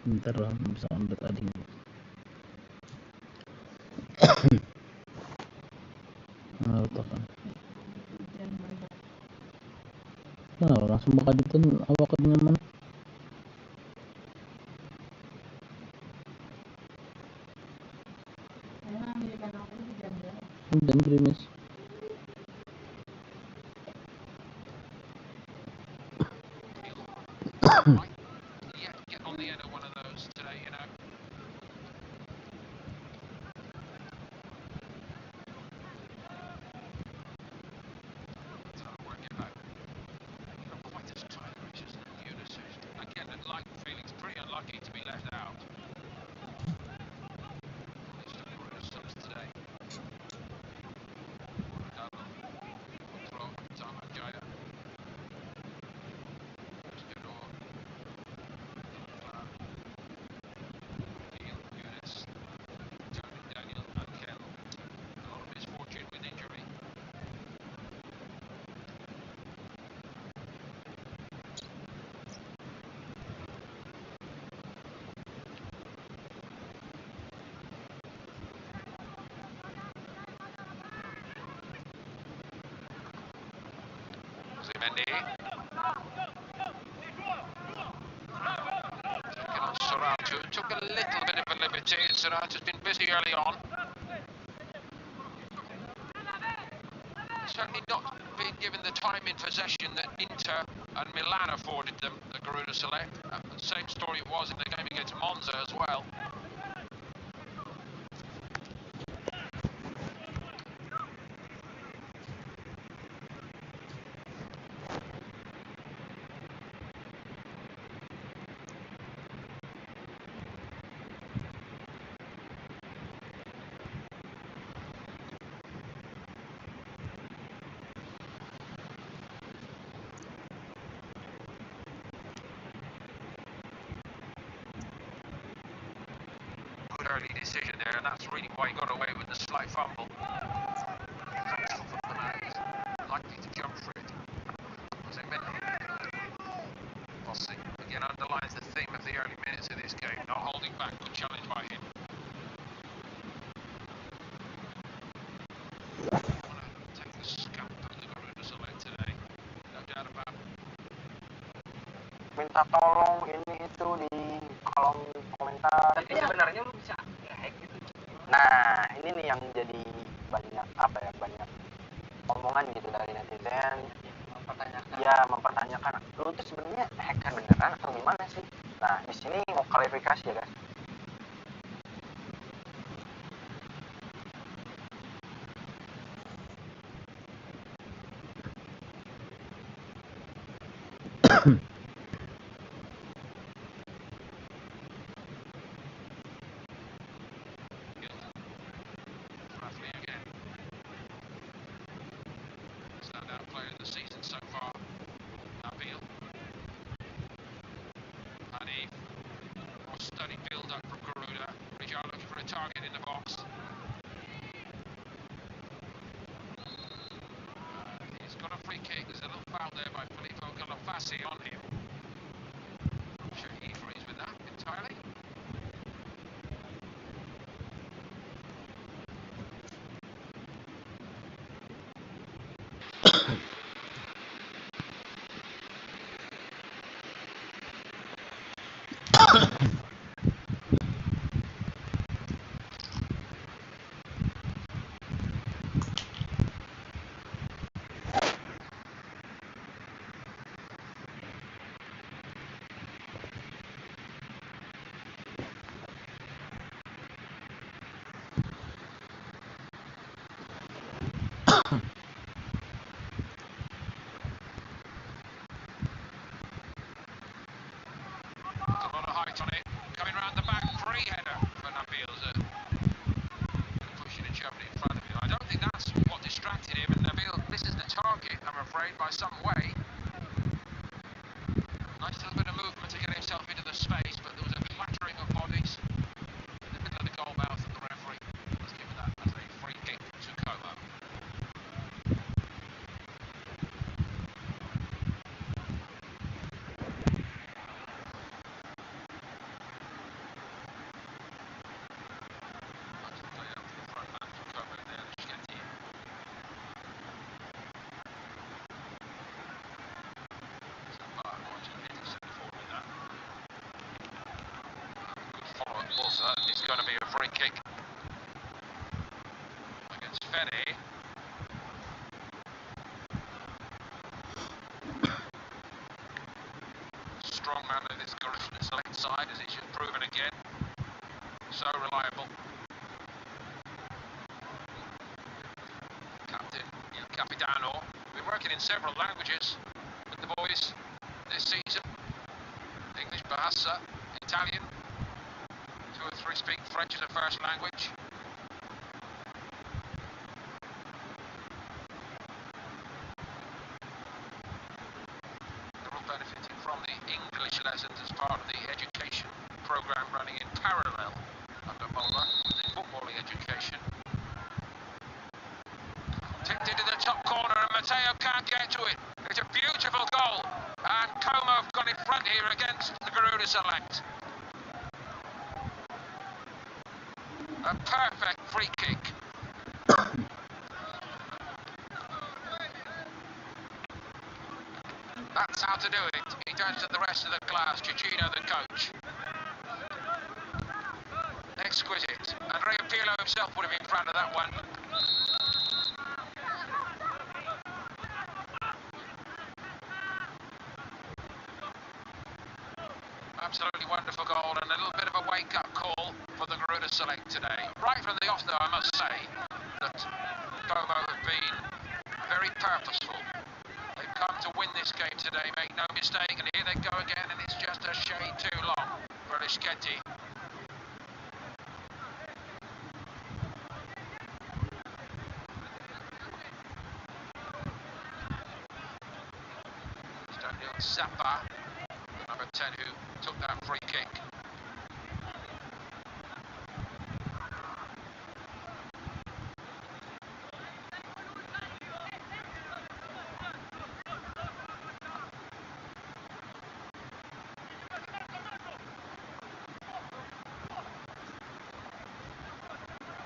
Ntar lah bisa update tadi. Nah, letakkan. Nah, langsung bakal ditun awak dengan mana? Dan gerimis. Took a little bit of a liberty, and Serrato's been busy early on. Certainly not been given the time in possession that Inter and Milan afforded them, the Garuda Select. The same story it was in the game against Monza as well. Early decision there, and that's really why he got away with the slight fumble. Likely to jump for it. Bossy again underlines the theme of the early minutes of this game, not holding back. Good challenge by him. Take the scalp of the Garuda Select today, no doubt about it. Minta tolong ini itu di kolom komentar. Tapi sebenarnya lu bisa hack gitu. Nah, ini nih yang jadi banyak banyak omongan gitu dari netizen. Mempertanyakan lu tuh sebenarnya hacker beneran atau gimana sih? Nah, di sini mau klarifikasi ya, guys. Player of the season so far. Nabil. Hanif. Steady build up from Garuda. Rijal looking for a target in the box. He's got a free kick. There's a little foul there by Filippo Galafasi on him. I'm sure he agrees with that entirely. On it, coming round the back, free header for Nabil. Pushing and shoving it in front of him. I don't think that's what distracted him, and Nabil misses the target, I'm afraid, by some way. Nice little bit of movement to get himself into the space, but there was a clattering of bodies in the middle of the goal mouth, and the referee has given that as a free kick to Como. free kick against Fede. Strong man of this Garuda Select side, as he's just proven again. So reliable. Captain Il Capitano. Been working in several languages with the boys this season. English, Bahasa, Italian. 2 or 3 speak French as a first language. They're all benefiting from the English lessons as part of the education program running in parallel under Mulder, the footballing education. Tipped into the top corner and Matteo can't get to it. It's a beautiful goal, and Como have got in front here against the Garuda Select. A perfect free kick. That's how to do it. He turns to the rest of the class, Cicino the coach. Exquisite. Andrea Pirlo himself would have been proud of that one. Absolutely wonderful goal, and a little bit of a wake-up call for the Garuda Select today. Right from the off, though, I must say that Como have been very purposeful. They've come to win this game today, make no mistake, and here they go again, and it's just a shade too long for Lischetti. Daniel Zappa, number 10, who took that free kick.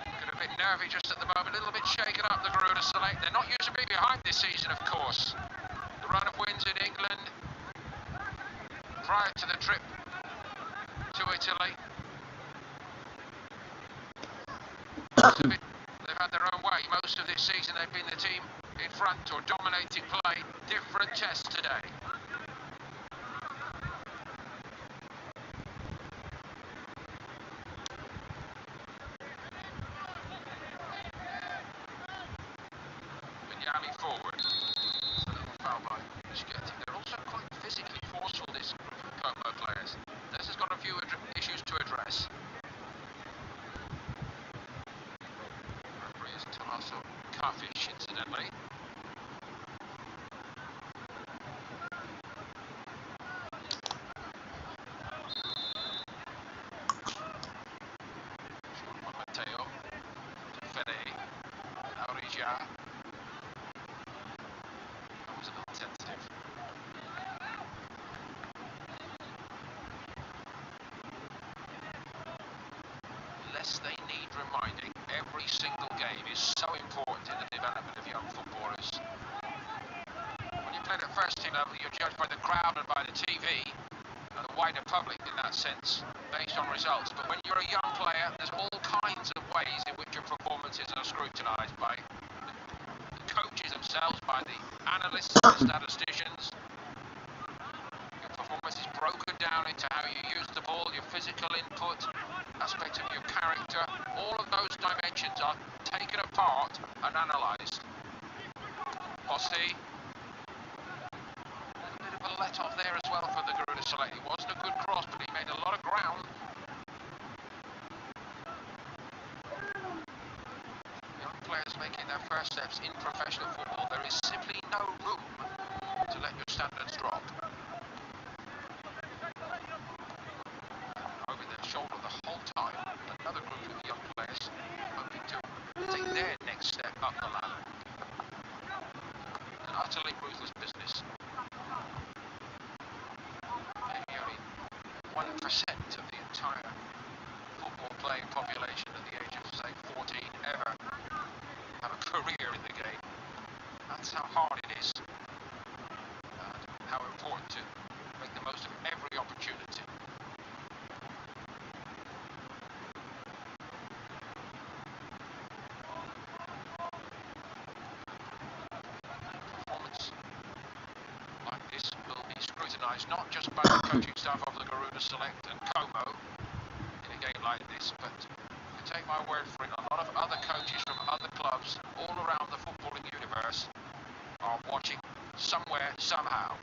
Looking a bit nervy just at the moment, a little bit shaken up, the Garuda Select. They're not used to be behind this season, of course. The run of wins in England prior to the trip to Italy. They've had their own way. Most of this season they've been the team in front or dominating play. Different test today. Vignali forward. It's a little foul by Lischetti. They're also quite physically forceful, this group of Como players. This has got a few issues to address. Referee is Tommaso Carfish, incidentally. Matteo, Fede, Aurija. That was a little tentative. Lest they need reminding, every single game is so important in the development of young footballers. When you play at first team level, you're judged by the crowd and by the TV and the wider public in that sense, based on results. But when you're a young player, there's all kinds of ways in which your performances are scrutinised by the coaches themselves, by the analysts and the statisticians. Your performance is broken down into how you use the ball, your physical input, aspects of your character. All of those dimensions are taken apart and analysed. Posti. A bit of a let-off there as well for the Garuda Select. It wasn't a good cross, but he made a lot of ground. Young players making their first steps in professional football. There is simply no room to let your standards drop. Over their shoulder the whole time, another group of young players hoping to take their next step up the ladder. An utterly ruthless business. Maybe only 1% of the entire football playing population at the age of, say, 14 ever have a career in the game. That's how hard it is, and how important to make the most of every opportunity. scrutinised not just by the coaching staff of the Garuda Select and Como in a game like this, but you take my word for it, a lot of other coaches from other clubs all around the footballing universe are watching somewhere, somehow.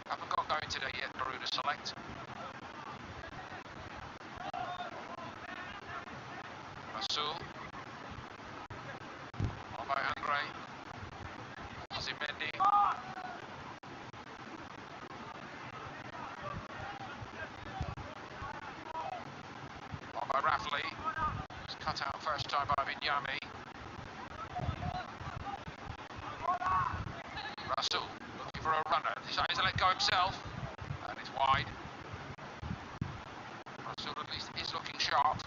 Haven't got going today yet, Garuda Select. Rasul. On by Andre. Zimendi. On by Rafley. Was cut out first time by Vinyami. Rasul looking for a runner. Decides to let go himself. And it's wide. Rasul at least is looking sharp.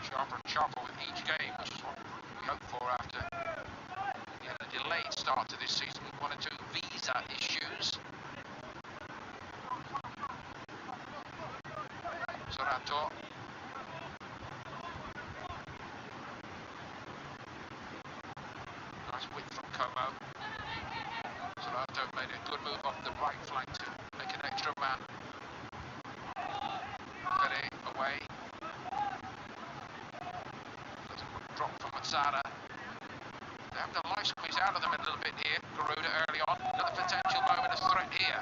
Sharper and sharper with each game, which is what we hope for after a delayed start to this season with 1 or 2 visa issues. Sorato. Nice width from Como. Sorato made a good move off the right flank to make an extra man. Ferry away. Drop from Mazzara. They have the life squeeze out of them a little bit here. Garuda early on. Another potential moment of threat here.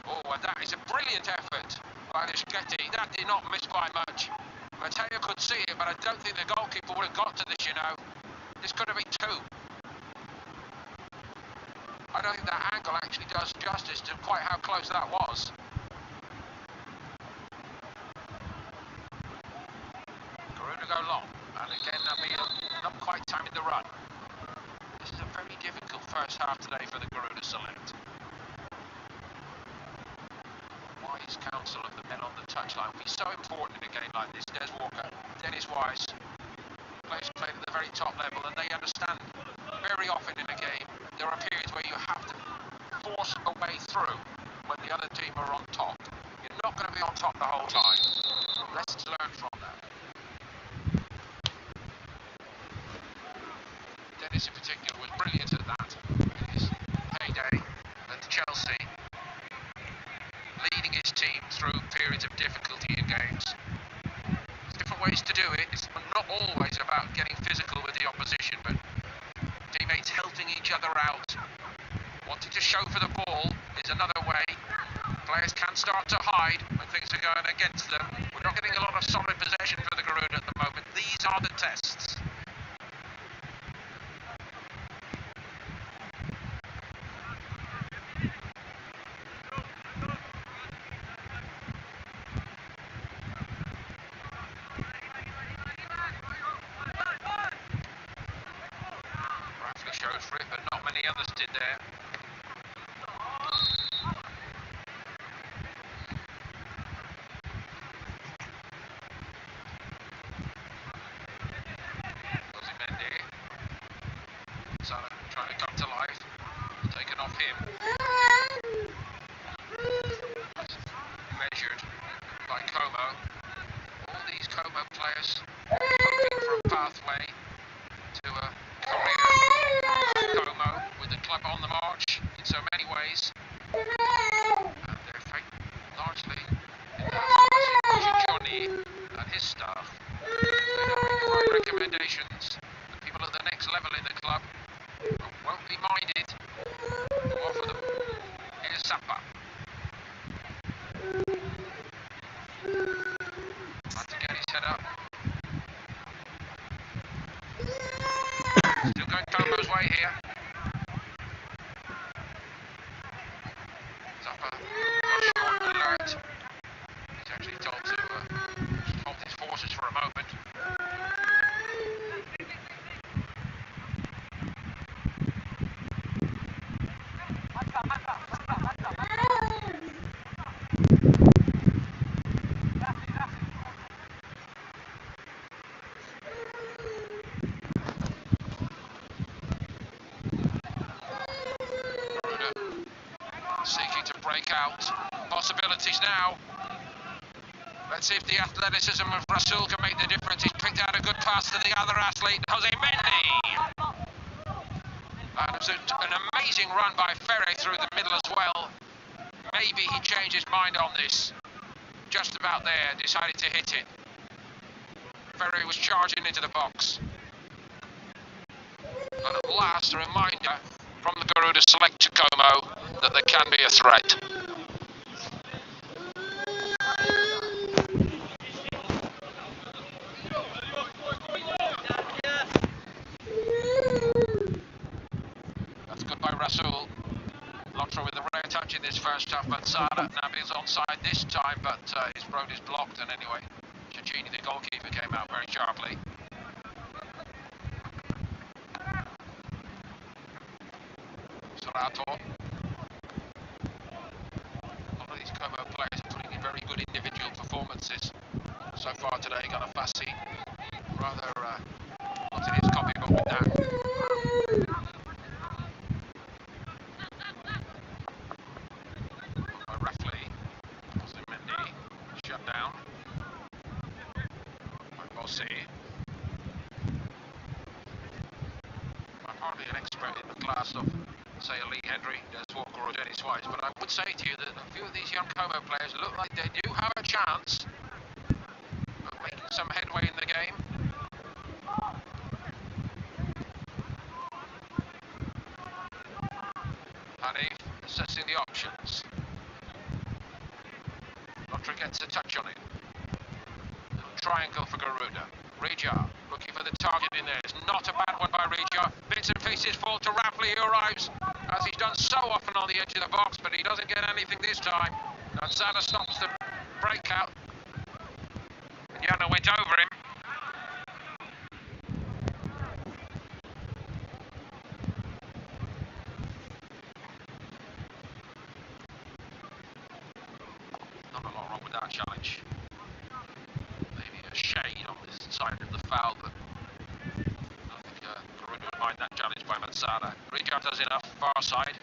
Oh, and that is a brilliant effort by Schetti. That did not miss by much. Matteo could see it, but I don't think the goalkeeper would have got to this, you know. This could have been 2. I don't think that angle actually does justice to quite how close that was. Garuda go long. And again, Nabil not quite timing the run. This is a very difficult first half today for the Garuda Select. Wise counsel of the men on the touchline will be so important in a game like this. Des Walker, Dennis Wise, players played at the very top level, and they understand very often in a game there are periods where you have to force a way through when the other team are on top. You're not going to be on top the whole time. Lessons learned from that. Dennis in particular was brilliant at that in his heyday at Chelsea, leading his team through periods of difficulty in games. There's different ways to do it. It's not always about getting physical with the opposition, but teammates helping each other out. Wanting to show for the ball is another way. Players can start to hide when things are going against them. We're not getting a lot of solid possession for the Garuda at the moment. These are the tests. Goes for it, but not many others did there. Zimendi. Salah trying to come to life. Taken off him. Measured by Como. All these Como players hoping for a pathway to a career. Como with the club on the march in so many ways, and they're largely in Johnny and his staff. They don't make the right recommendations. The people at the next level in the club won't be minded to offer them. Here's Zappa. Had to get his head up. Still going Como's way here. Zappa got short alert. He's actually told to hold his forces for a moment. Seeking to break out. Possibilities now. Let's see if the athleticism of Rasul can make the difference. He's picked out a good pass to the other athlete, Jose Mendy. And it was an amazing run by Ferre through the middle as well. Maybe he changed his mind on this. Just about there, decided to hit it. Ferre was charging into the box. But at last, a reminder from the Garuda Select to Como that there can be a threat. That's good by Rasul. Lotra with a rare touch in this first half, but Salah Nabil's onside this time, but his road is blocked, and anyway, Cecchini, the goalkeeper, came out very sharply. Sorato. A lot of these Como players are putting in very good individual performances so far today. Galafasi, rather not in his copybook with that. Roughly, Mendy shut down by Bossi. I'm hardly an expert in the class of, say, a Lee Hendry, Des Walker or Dennis Wise, but I would say to you that a few of these young Como players look like they do have a chance of making some headway in the game. Hanif assessing the options. Lotra gets a touch on it. Triangle for Garuda. Reja looking for the target in there. It's not a bad one by Reja. Bits and pieces fall to Rafley, who arrives, as he's done so often on the edge of the box, but he doesn't get anything this time. And Sada stops the breakout. And Yana went over him. Not a lot wrong with that challenge. Maybe a shade on this side of the foul, but I think Garuda would mind that challenge by Mansara. Reja does enough, far side,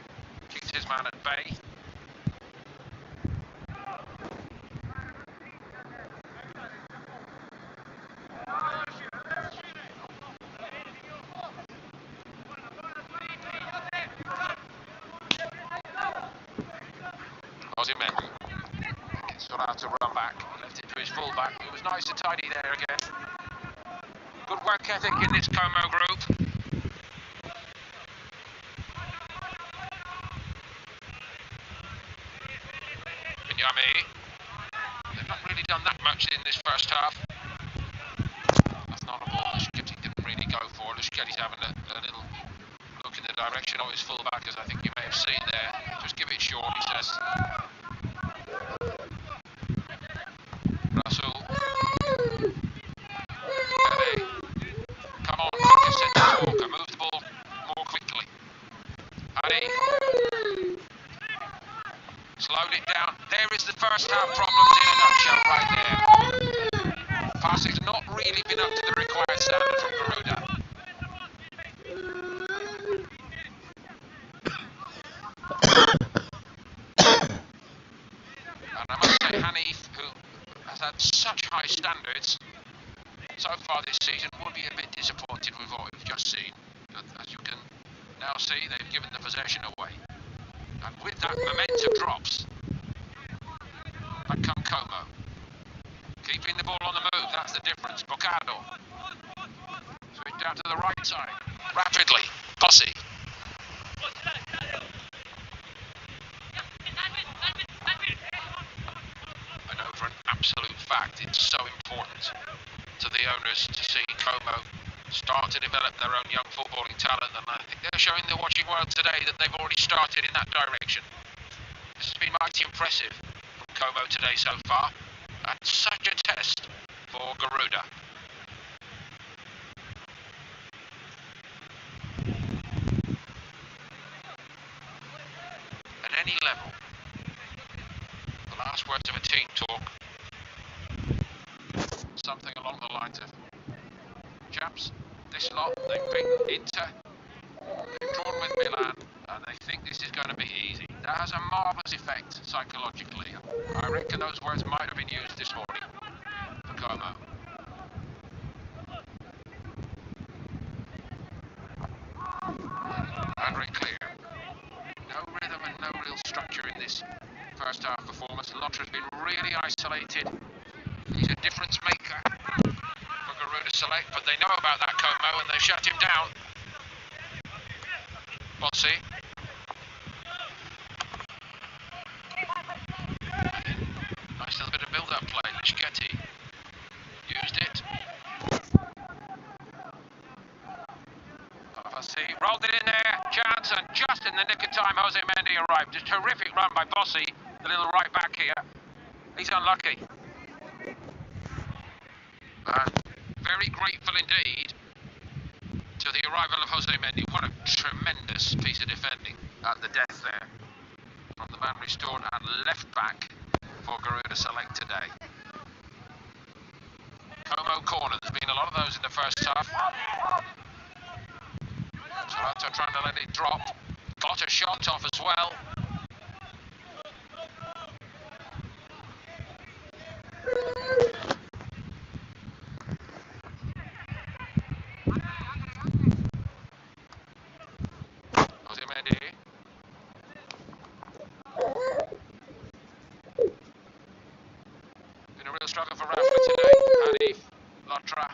keeps his man at bay. Mendy gets Sorato to run back, left it to his fullback. It was nice and tidy there again. Good work ethic in this Como group. Yami. They've not really done that much in this first half. That's not a ball Luschketti didn't really go for. Luschketti's having a little look in the direction of his fullback, as I think you may have seen there. Just give it short, he says. Rasul. Come on, Walker, move the ball more quickly. Harry. Slowed it down. There is the first half problems in a nutshell right there. Passing's not really been up to the required standard from Garuda. And I must say, Hanif, who has had such high standards so far this season, will be a bit disappointed with what we've just seen. But as you can now see, they've given the possession away. And with that, momentum drops. Back come Como. Keeping the ball on the move, that's the difference. Bocado. Switch down to the right side. Rapidly. Bossi. I know for an absolute fact it's so important to the owners to see Como start to develop their own young footballing talent, and I think they're showing the watching world today that they've already started in that direction. This has been mighty impressive from Como today so far, and such a test for Garuda. At any level, the last words of a team talk, something along the lines of, chaps, this lot, they've been Inter, they've drawn with Milan, and they think this is going to be easy. That has a marvellous effect psychologically. I reckon those words might have been used this morning. Como. And very clear. No rhythm and no real structure in this first half performance. Lotra's been really isolated. He's a difference maker for Garuda Select, but they know about that Como and they shut him down. Bossy. Nice little bit of build-up play. Lischketti used it. Bossy rolled it in there. Chance, and just in the nick of time, Jose Mendy arrived. A terrific run by Bossy, the little right back here. He's unlucky. Very grateful indeed to the arrival of Jose Mendy. What a tremendous piece of defending at the death there from the man restored at left back for Garuda Select today. Como corner, there's been a lot of those in the first half. Toronto trying to let it drop. Got a shot off as well. Jose Mendy. Been a real struggle for Rafa today. Hanif, Lotra.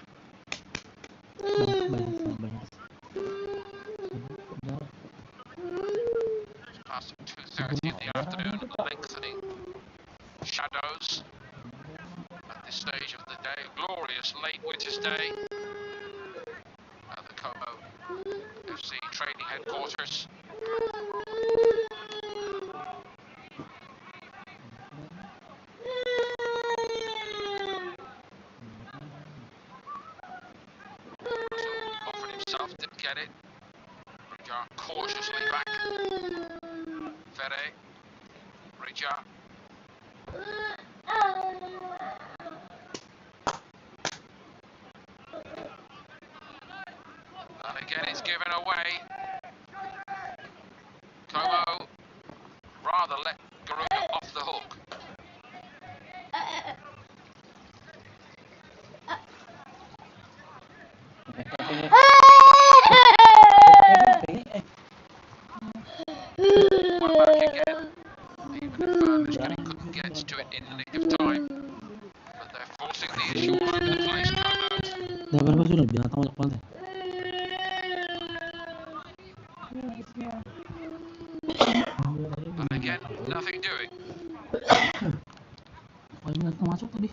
Past 2:30 in the afternoon, lengthening shadows at this stage of the day. Glorious late winter's day at the Como FC training headquarters. Offered himself, didn't get it. Rija cautiously back. Ferre. Rija. And again it's given away. Como rather let Garuda off the hook. One back again. Even if couldn't get to it in the nick of time. But they're forcing the issue all over the place, Como. And again, nothing doing. Masuk tadi.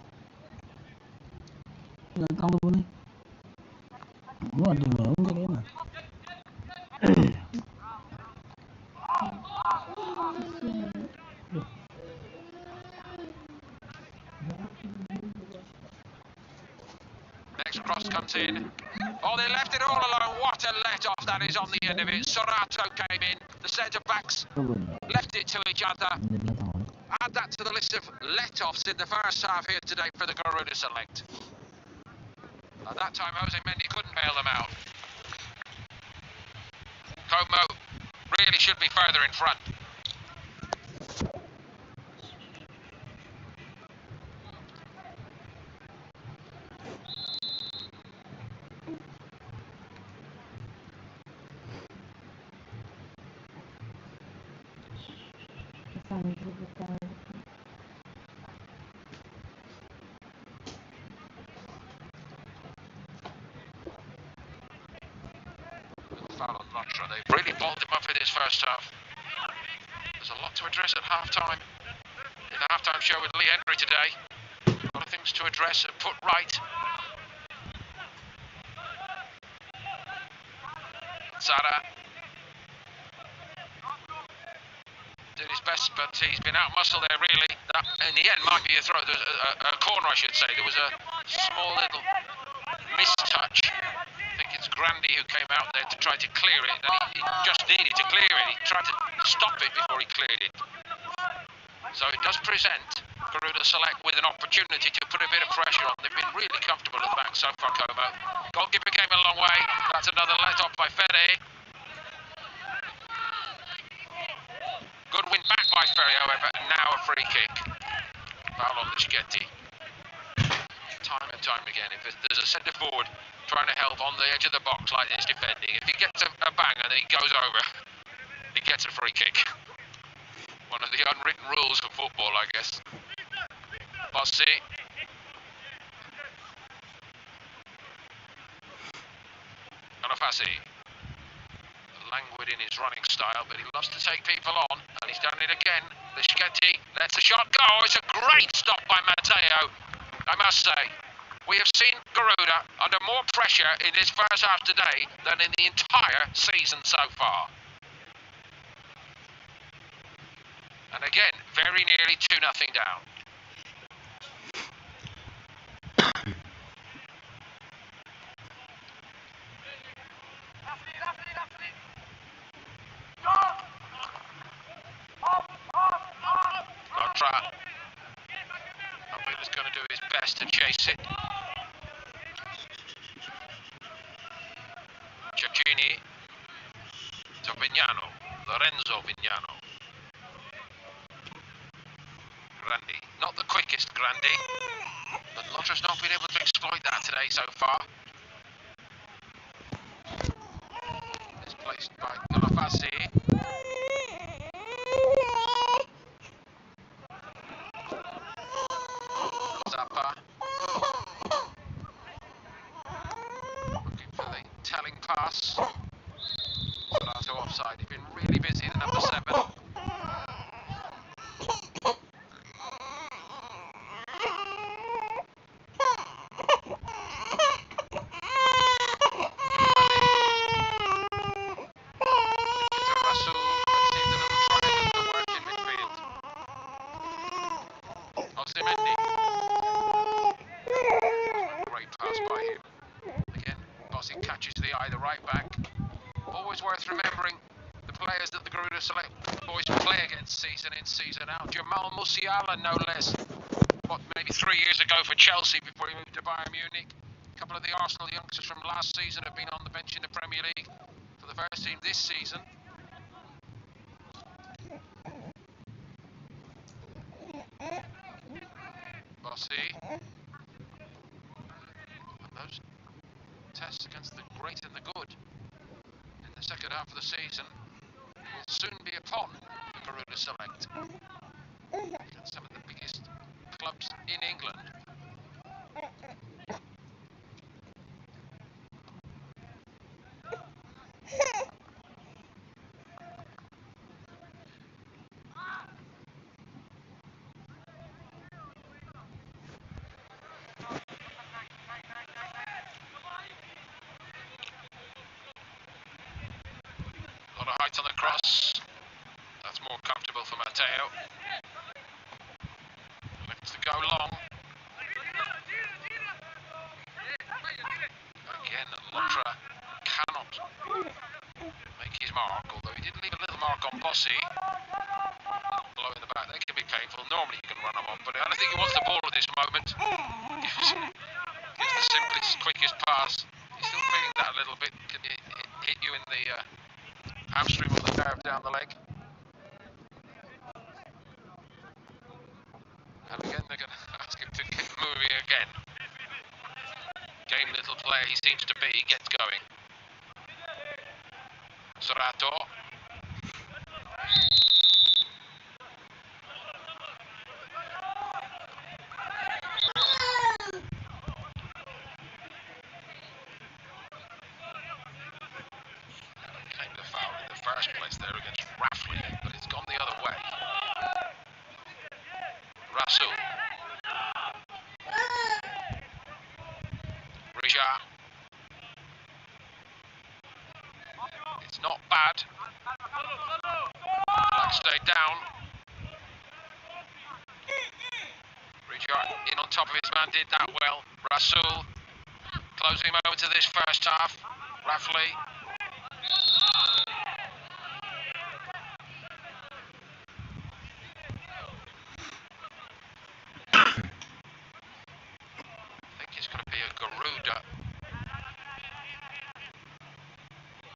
Nggak tahu nih. Gua ada yang baru nggak kayaknya. Next cross comes in. Oh, they left it all alone. What a let-off that is on the end of it. Sorato came in. The centre-backs left it to each other. Add that to the list of let-offs in the first half here today for the Garuda Select. At that time, Jose Mendy couldn't bail them out. Como really should be further in front. Foul on Lotra. They've really balled him up in this first half. There's a lot to address at half-time. In the half-time show with Lee Henry today. A lot of things to address and put right. Zara did his best, but he's been out-muscled there really. That, in the end, might be a throw. There was a corner, I should say. There was a small little mistouch. I think it's Grandy who came out there to try to clear it, and he just needed to clear it. He tried to stop it before he cleared it. So it does present Garuda Select with an opportunity to put a bit of pressure on. They've been really comfortable at the back so far, Como. Goalkeeper came a long way. That's another let-off by Ferre. Good win back by Ferre, however, and now a free kick. Foul on Lischketti. Time time again. If there's a centre forward trying to help on the edge of the box like this defending, if he gets a bang and then he goes over, he gets a free kick. One of the unwritten rules of football, I guess. Bossi. Bonifasi. Languid in his running style, but he loves to take people on, and he's done it again. Bischetti lets the shot go. It's a great stop by Matteo, I must say. We have seen Garuda under more pressure in this first half today than in the entire season so far. And again, very nearly 2-0 down. Lotra. He's going to do his best to chase it. Cecchini to Vignano, Lorenzo Vignano. Grandi, not the quickest Grandi, but Lotra's not been able to exploit that today so far. It's placed by Bonifasi. Zappa. Looking for the telling pass. Serato offside. He's been really busy, the number 7. Catches the eye, the right back. Always worth remembering the players that the Garuda Select boys play against season in, season out. Jamal Musiala, no less. Maybe 3 years ago for Chelsea before he moved to Bayern Munich. A couple of the Arsenal youngsters from last season have been on the bench in the Premier League for the first team this season. Bossi. Those tests against the great and the good in the second half of the season will soon be upon Garuda Select. Against some of the biggest clubs in England. A lot of height on the cross. That's more comfortable for Matteo. Looks to go long. Again, Lotra cannot make his mark, although he did leave a little mark on Bossi. Blow in the back, that can be painful. Normally you can run him on, but I don't think he wants the ball at this moment. Gives the simplest, quickest pass. He's still feeling that a little bit. Can hit you in the hamstring or the nerve down the leg. And again, they're going to ask him to get moving again. Game little player he seems to be, he gets going. Serato. Came to foul in the first place there against Raffley, but it's gone the other way. Rasul. Rija. It's not bad. Black stayed down. Rija in on top of his man, did that well. Rasul. Closing moment to this first half. Raffley. Garuda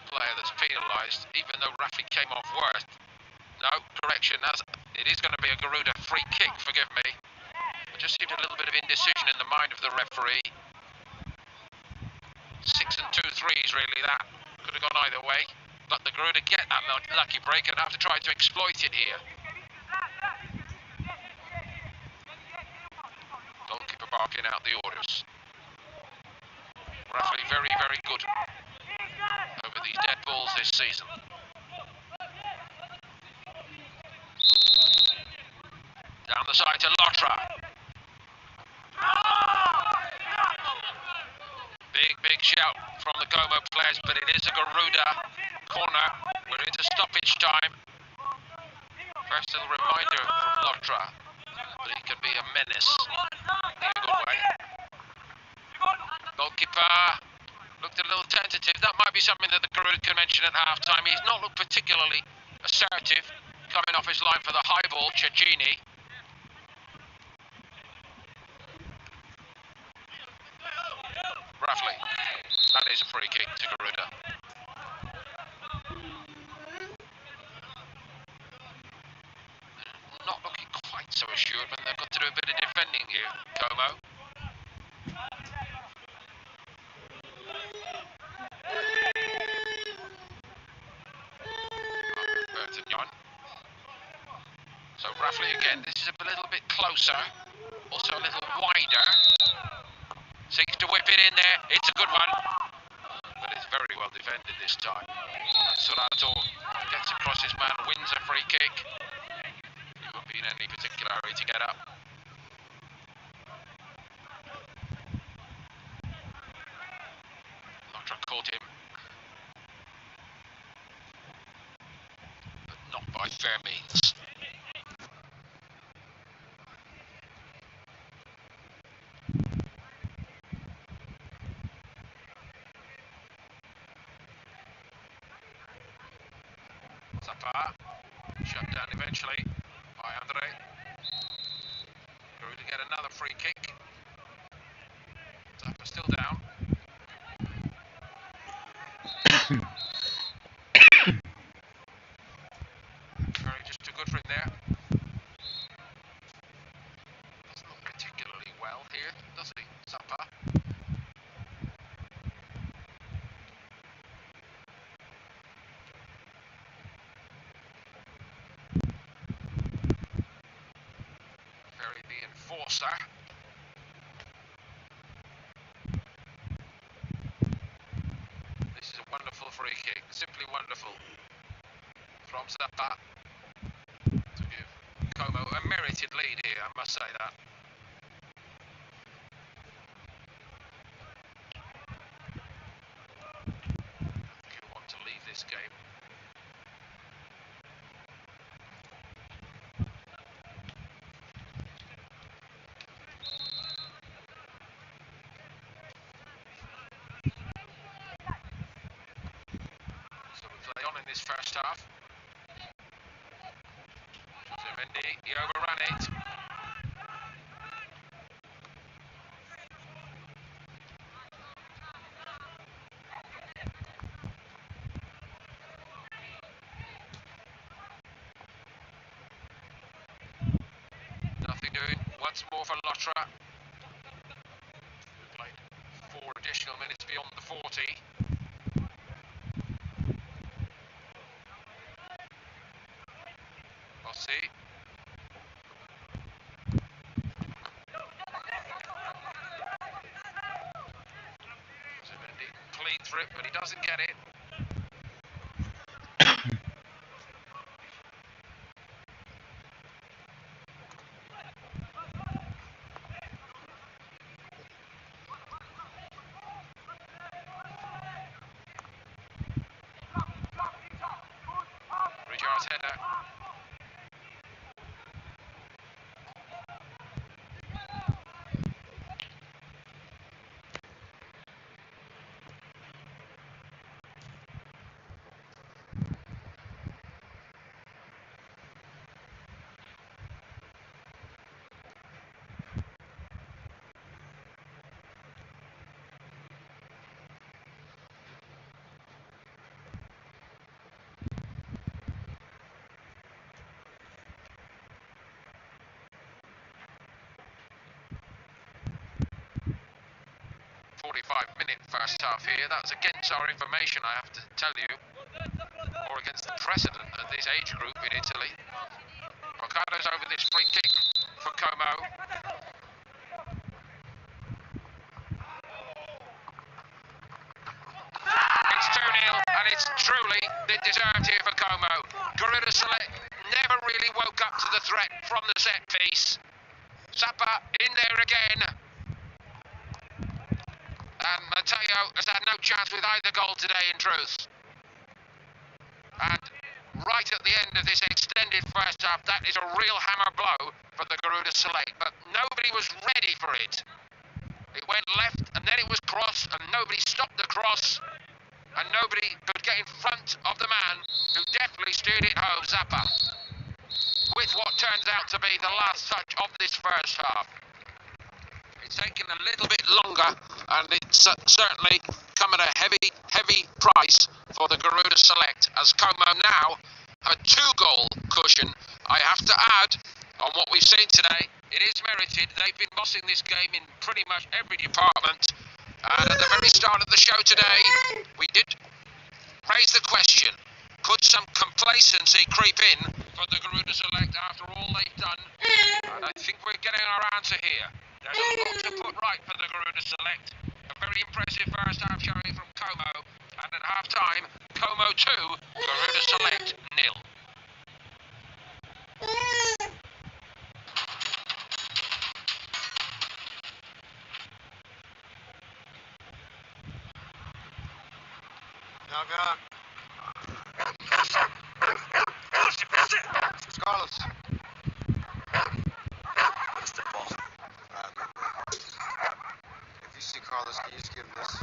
player that's penalised, even though Rafi came off worst. No, correction, it is going to be a Garuda free kick, forgive me. There just seemed a little bit of indecision in the mind of the referee. 6 and 2 threes, really, that. Could have gone either way. But the Garuda get that lucky break and have to try to exploit it here. Goalkeeper barking out the orders. Roughly very, very good over these dead balls this season. Down the side to Lotra. Big shout from the Como players, but it is a Garuda corner. We're into stoppage time. First little reminder from Lotra that he can be a menace in a good way. Goalkeeper looked a little tentative. That might be something that the Garuda can mention at half-time. He's not looked particularly assertive coming off his line for the high ball, Cecchini. Roughly, that is a free kick to Garuda. Not looking quite so assured, but they've got to do a bit of defending here, Como. Pertandingan. So roughly again, this is a little bit closer, also a little wider. Seeks to whip it in there, it's a good one, but it's very well defended this time. Sorato gets across his man, wins a free kick. He won't be in any particular hurry to get up. Lotra caught him, but not by fair means. Zappa, shut down eventually by Andre. Garuda get another free kick. Zappa still down. Very just too good for him there. Doesn't look particularly well here, does he, Zappa? The enforcer. This is a wonderful free kick, simply wonderful from Zappa to give Como a merited lead here, I must say that. I think he'll want to leave this game. In this first half, Mendy, he overran it. Nothing doing. Once more for Lotra. Played 4 additional minutes beyond the 40. See. Clean through it, but he doesn't get it. Rijard's header. 45-minute first half here. That's against our information, I have to tell you, or against the precedent of this age group in Italy. Ricardo's over this free kick for Como. It's 2-0, and it's truly deserved here for Como. Garuda Select never really woke up to the threat from the set piece. Zappa in there again. And Matteo has had no chance with either goal today, in truth. And right at the end of this extended first half, that is a real hammer blow for the Garuda Select. But nobody was ready for it. It went left, and then it was cross, and nobody stopped the cross. And nobody could get in front of the man who definitely steered it home, Zappa, with what turns out to be the last touch of this first half. It's taken a little bit longer, and it's certainly come at a heavy price for the Garuda Select, as Como now have a 2-goal cushion. I have to add, on what we've seen today, it is merited. They've been bossing this game in pretty much every department. And at the very start of the show today, we did raise the question, could some complacency creep in for the Garuda Select after all they've done? And I think we're getting our answer here. There's a lot to put right for the Garuda Select. A very impressive first half showing from Como. And at half time, Como 2, Garuda Select 0. It's Carlos. If you see Carlos, can you just give him this?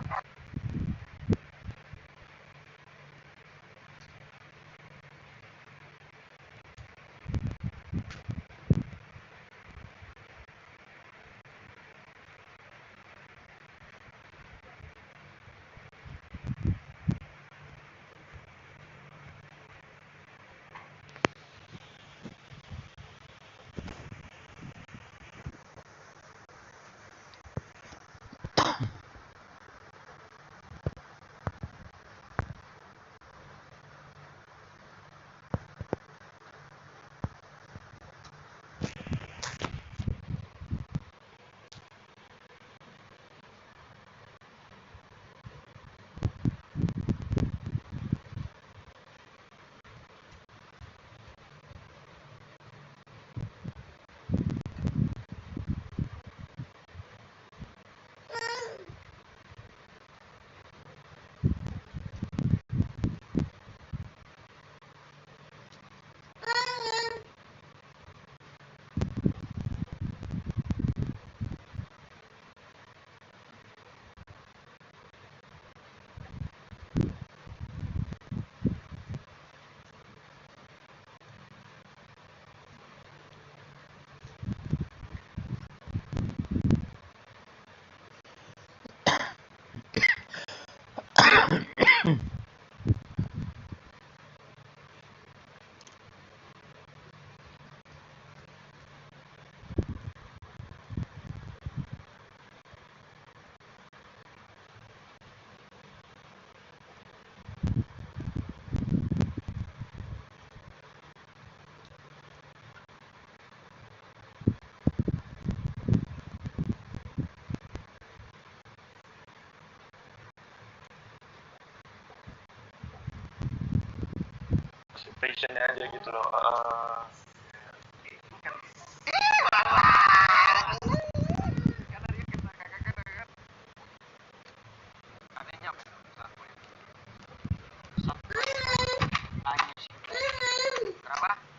Passionnya aja gitu loh.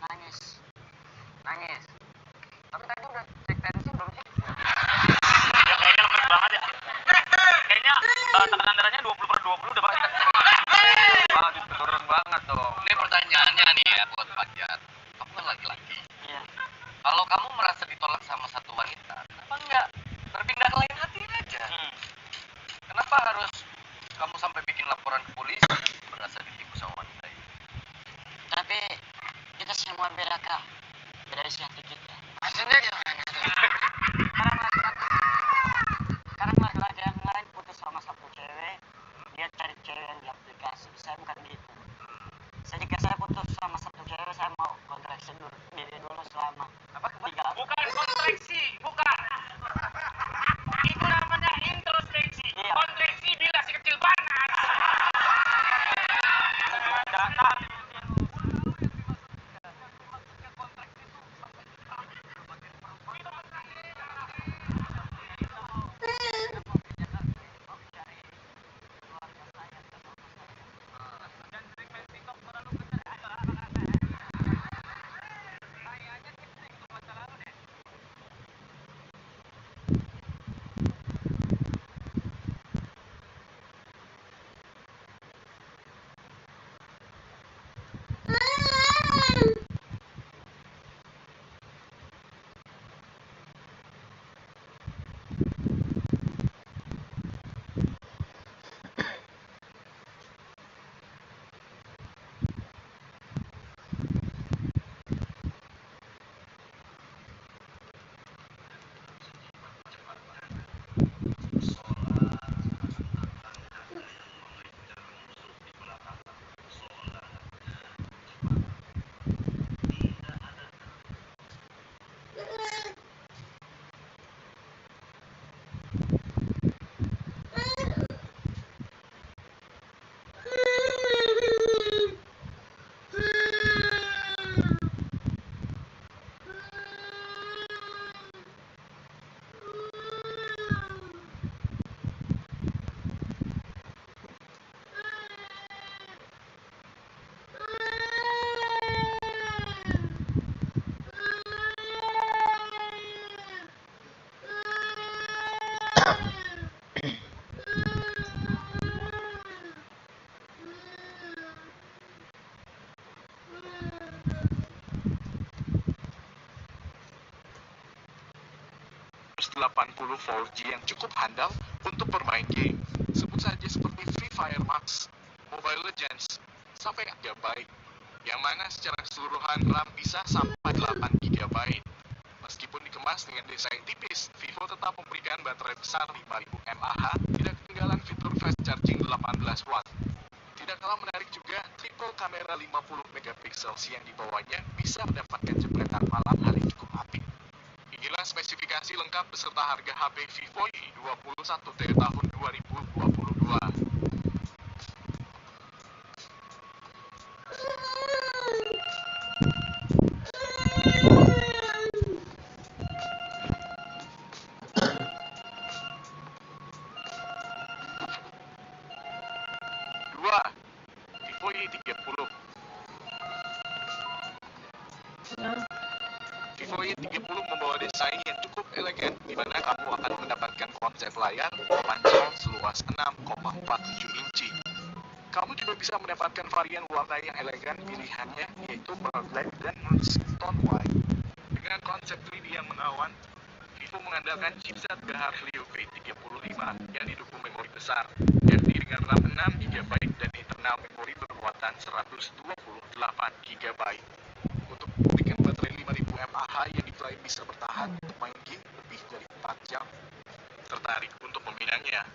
Nangis. Kenapa? Nangis. Tapi tadi udah cek tensi belum sih? Ya kayaknya lemes banget ya. Kayaknya tekanan darahnya 20/20 udah banget. Wah, turun banget dong. Ini pertanyaannya nih ya buat Fajar. Kamu kan laki-laki. Iya. Kalau kamu merasa ditolak sama satu wanita, kenapa enggak berpindah ke lain hati aja? Kenapa harus kamu sampai bikin laporan ke polisi merasa ditipu sama wanita ini? Tapi kita semua beda kak, beda isi hati kita. Maksudnya gimana? Sekarang laki-laki yang lain putus sama 4G yang cukup handal untuk bermain game. Sebut saja seperti Free Fire Max, Mobile Legends, sampai GB, yang mana secara keseluruhan RAM bisa sampai 8 GB. Meskipun dikemas dengan desain tipis, Vivo tetap memberikan baterai besar 5000 mAh, tidak ketinggalan fitur fast charging 18 watt. Tidak kalah menarik juga, triple kamera 50 megapiksel yang dibawanya bisa mendapatkan jepretan malam hari cukup apik. Inilah spesifikasi lengkap beserta harga HP Vivo Y21T tahun 2022. Vivo Y30. Vivo Y30 membawa desain yang cukup elegan, di mana kamu akan mendapatkan konsep layar panjang seluas 6,47 inci. Kamu juga bisa mendapatkan varian warna yang elegan pilihannya, yaitu pearl black dan stone white. Dengan konsep 3D yang menawan, Vivo mengandalkan chipset Garuda V35 yang didukung memori besar, yakni dengan RAM 6GB dan internal memori bermuatan 128GB. Untuk memberikan baterai 5000 mAh yang diklaim bisa bertahan untuk main game lebih dari 4 jam. Tertarik untuk meminangnya?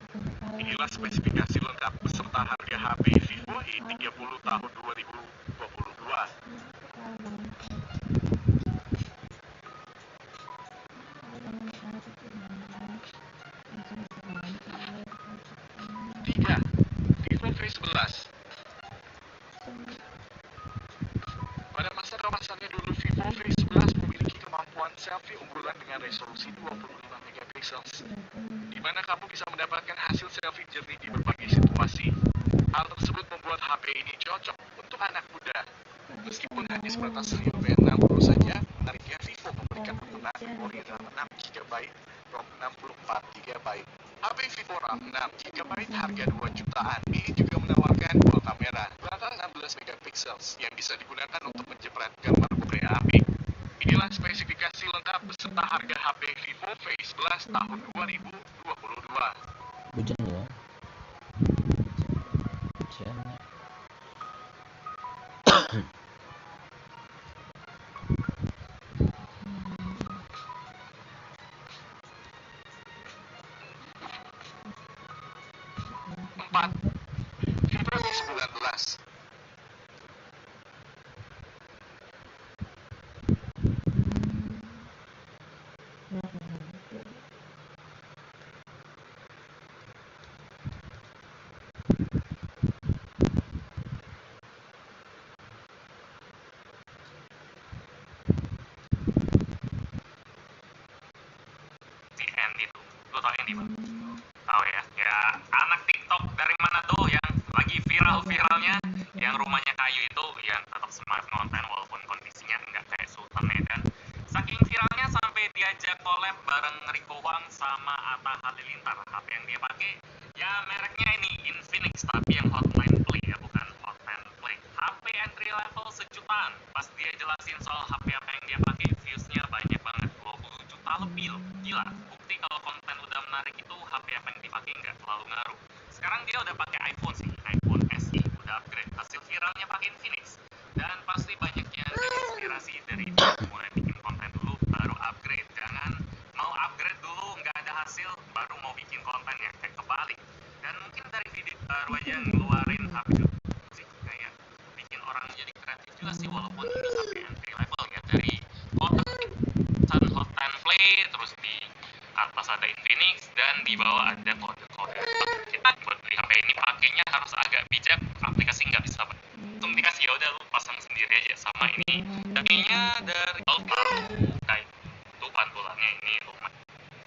Inilah spesifikasi lengkap beserta harga HP Vivo Y30 tahun 2022. Vivo V11. Pada masa kemasannya dulu, Vivo V11 memiliki kemampuan selfie unggulan dengan resolusi 25 megapiksel, di mana kamu bisa mendapatkan hasil selfie jernih di berbagai situasi. Hal tersebut membuat HP ini cocok untuk anak muda. Meskipun hanya sebatas V60 saja, menariknya Vivo memberikan penggunaan memori RAM 6GB, ROM 64GB. HP Vivo RAM 6GB harga 2 jutaan. Ini juga menawarkan dua kamera belakang 16 megapiksel yang bisa digunakan untuk menjepret gambar bergaya apik. Inilah spesifikasi lengkap beserta harga HP Vivo V11 tahun 2022. Hujan ya. Hujan. 4. Vivo Y19. Itu lo tau Andy Bang? Tahu ya, ya anak TikTok dari mana tuh yang lagi viral-viralnya, yang rumahnya kayu itu, yang tetap semangat konten walaupun kondisinya nggak kayak Sultan ya kan. Saking viralnya sampai diajak collab bareng Riko Wang sama Atta Halilintar. HP yang dia pakai ya mereknya ini Infinix, tapi yang hotline play ya, bukan hotline play. HP entry level sejutaan. Pas dia jelasin soal HP apa yang dia pakai, viewsnya banyak banget, 20 juta lebih loh. Gila, bukti kalau konten udah menarik itu HP apa yang dipakai nggak terlalu ngaruh. Sekarang dia udah pakai iPhone sih, iPhone SE, udah upgrade. Hasil viralnya pakai Infinix. Dan pasti banyak yang terinspirasi dari dia, mulai bikin konten dulu baru upgrade. Jangan mau upgrade dulu nggak ada hasil baru mau bikin konten, yang kayak kebalik. Dan mungkin dari video baru aja ngeluarin HP sih kayak bikin orang jadi kreatif juga sih, walaupun ini HP entry level ya. Dari hotline play, terus di atas ada Infinix dan di bawah ada kode-kode. Kita buat beli HP ini pakainya harus agak bijak, aplikasi nggak bisa langsung dikasih, ya udah lu pasang sendiri aja. Sama ini dagingnya dari baru kayak itu pantulannya ini lumayan,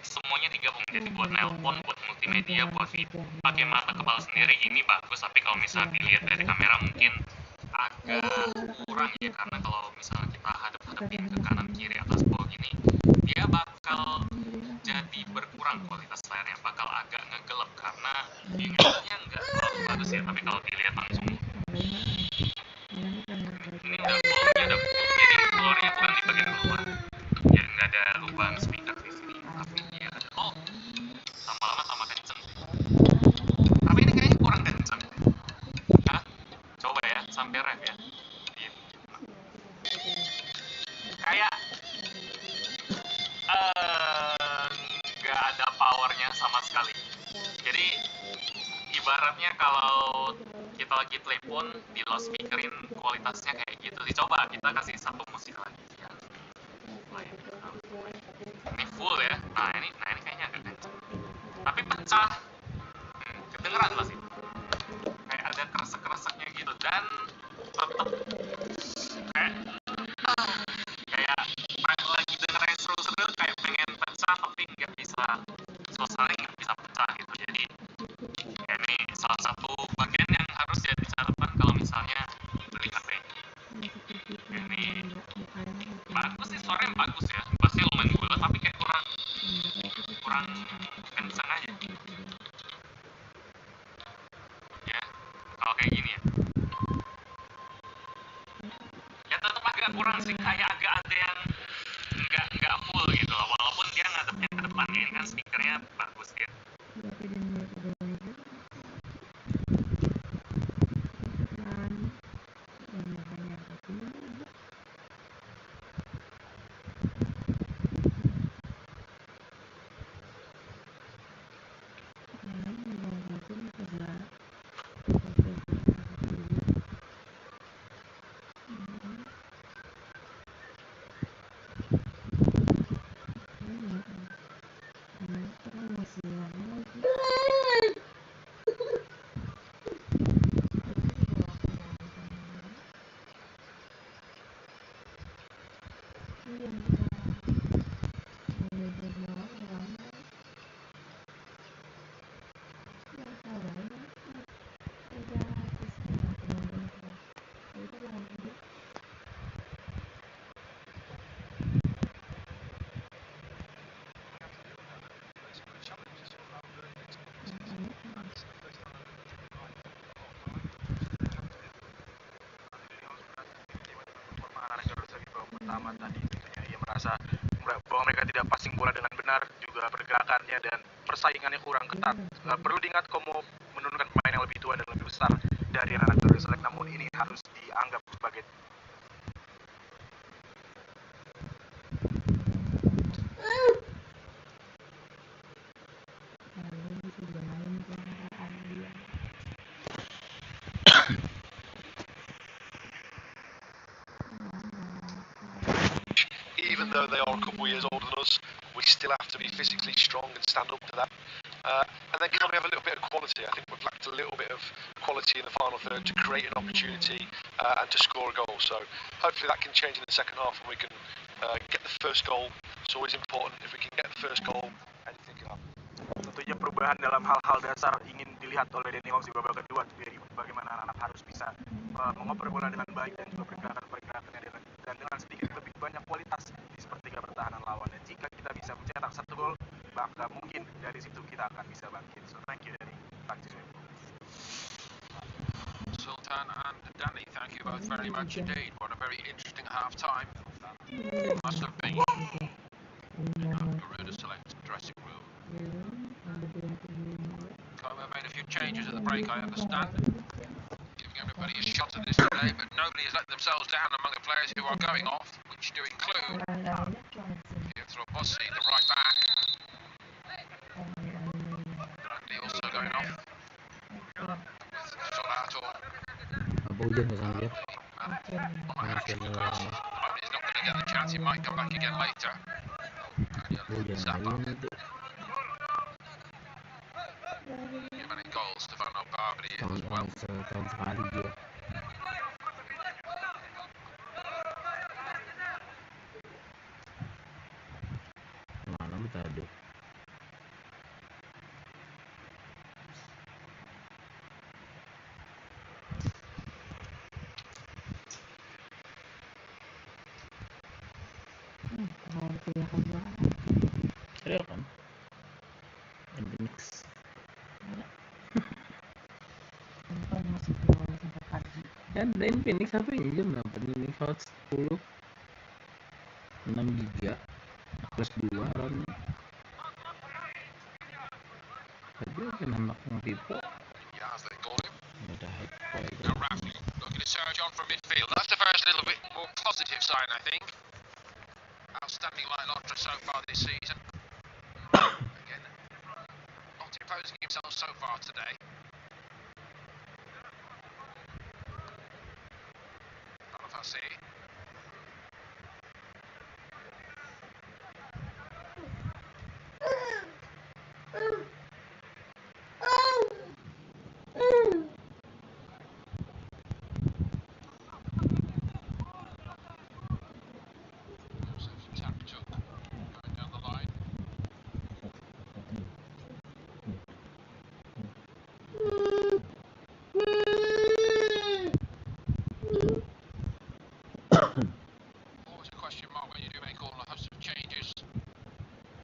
semuanya digabung jadi buat nelpon, buat multimedia, buat video. Pakai mata kepala sendiri ini bagus, tapi kalau misalnya dilihat dari kamera mungkin agak kurang ya, karena kalau misalnya kita hadap-hadapin ke kanan kiri atas bawah gini, dia bakal jadi berkurang kualitas layarnya, bakal agak ngegelap karena dinginnya nggak terlalu bagus ya. Tapi kalau dilihat langsung ini udah volume-nya udah full, jadi keluarnya bukan di bagian bawah ya, nggak ada lubang speaker di sini, tapi dia ada kayak nggak ada powernya sama sekali. Jadi ibaratnya kalau kita lagi telepon di loudspeakerin kualitasnya kayak gitu. Dicoba kita kasih satu musik lagi ya. Ini full ya. Nah ini kayaknya agak kencang. Tapi pecah. Kedengeran lah sih. Kayak ada kresek-kreseknya gitu dan tetap kayak lagi dengerin seru-seru kayak pengen pecah tapi nggak bisa, suasananya nggak bisa pecah gitu. Jadi ini salah satu bagian yang harus jadi catatan kalau misalnya beli HP. Ini bagus sih, suaranya bagus ya, pasti lumayan bulat tapi kayak kurang kencang aja ya. Kalau kayak gini ya tetap agak kurang sih, kayak agak ada yang nggak full gitu loh, walaupun dia ngadepnya ke depannya. Ini kan speakernya bagus ya. Pertama tadi ia merasa bahwa mereka tidak passing bola dengan benar, juga pergerakannya dan persaingannya kurang ketat. Perlu diingat Como menurunkan pemain yang lebih tua dan lebih besar dari anak Garuda Select, namun ini harus dianggap sebagai even though they are a couple of years older than us, we still have to be physically strong and stand up to that. And then can we have a little bit of quality? I think we've lacked a little bit of quality in the final third to create an opportunity and to score a goal. So hopefully that can change in the second half and we can get the first goal. It's always important. If we can get the first goal, anything can happen. Tentunya perubahan dalam hal-hal dasar ingin dilihat oleh Danny Holmes di babak kedua, jadi bagaimana anak-anak harus bisa mengoper bola dengan baik dan juga pergerakannya dan dengan sedikit lebih banyak kualitas di sepertiga pertahanan lawan. Dan jika kita bisa mencetak satu gol, maka mungkin dari situ kita akan bisa bangkit. So thank you Danny. Back to you. Sultan and Danny, thank you both very much indeed. What a very interesting half-time. Must have been Garuda Select dressing room. Como made a few changes at the break, I understand. Giving everybody a shot at this today, but nobody has let themselves down among the players who are going off, which do include Pietro Bossi, the right back. Randy also going off. Solato. Hujan ya sama dia. He's not going to get the chance, he might come back again later. Hujan itu. Many goals, Stefano Barbary as well. Tahun sekali dia. Mana tadi? Ada kan? Mix. Dan Infinix HP-nya jam berapa? Infinix Hot 10 6 GB plus 2 RAM. Tadi kan anak yang tipe. Now Raffi looking to surge on from midfield. That's the first little bit more positive sign, I think. outstanding like Lotra so far this season. Again, not imposing himself so far today. Alfassi. Going down the line. Always a question mark when you do make all a host of changes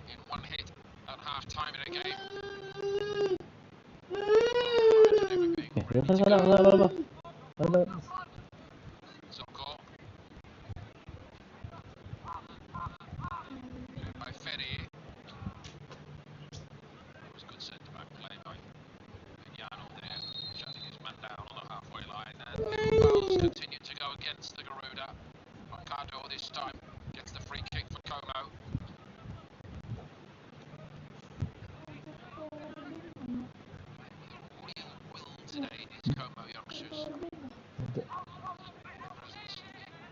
in one hit at half time in a game. Zocco. By Ferry. It was good centre back play by Vignano there, shutting his man down on the halfway line. And the goals continue to go against the Garuda. Ricardo this time gets the free kick for Como. Real will today, these Como youngsters. Presence,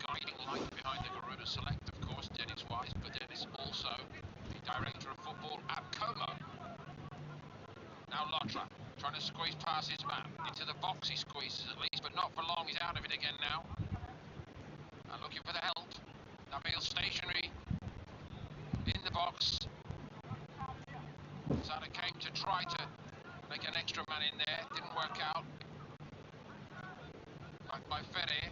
guiding light behind the Garuda Select, of course, Dennis Wise, but Dennis also the director of football at Como. Now Lotra trying to squeeze past his man. Into the box he squeezes at least, but not for long. He's out of it again now. And looking for the help. Nabil stationary in the box. Zada came to try to make an extra man in there. Didn't work out. Back by Ferry.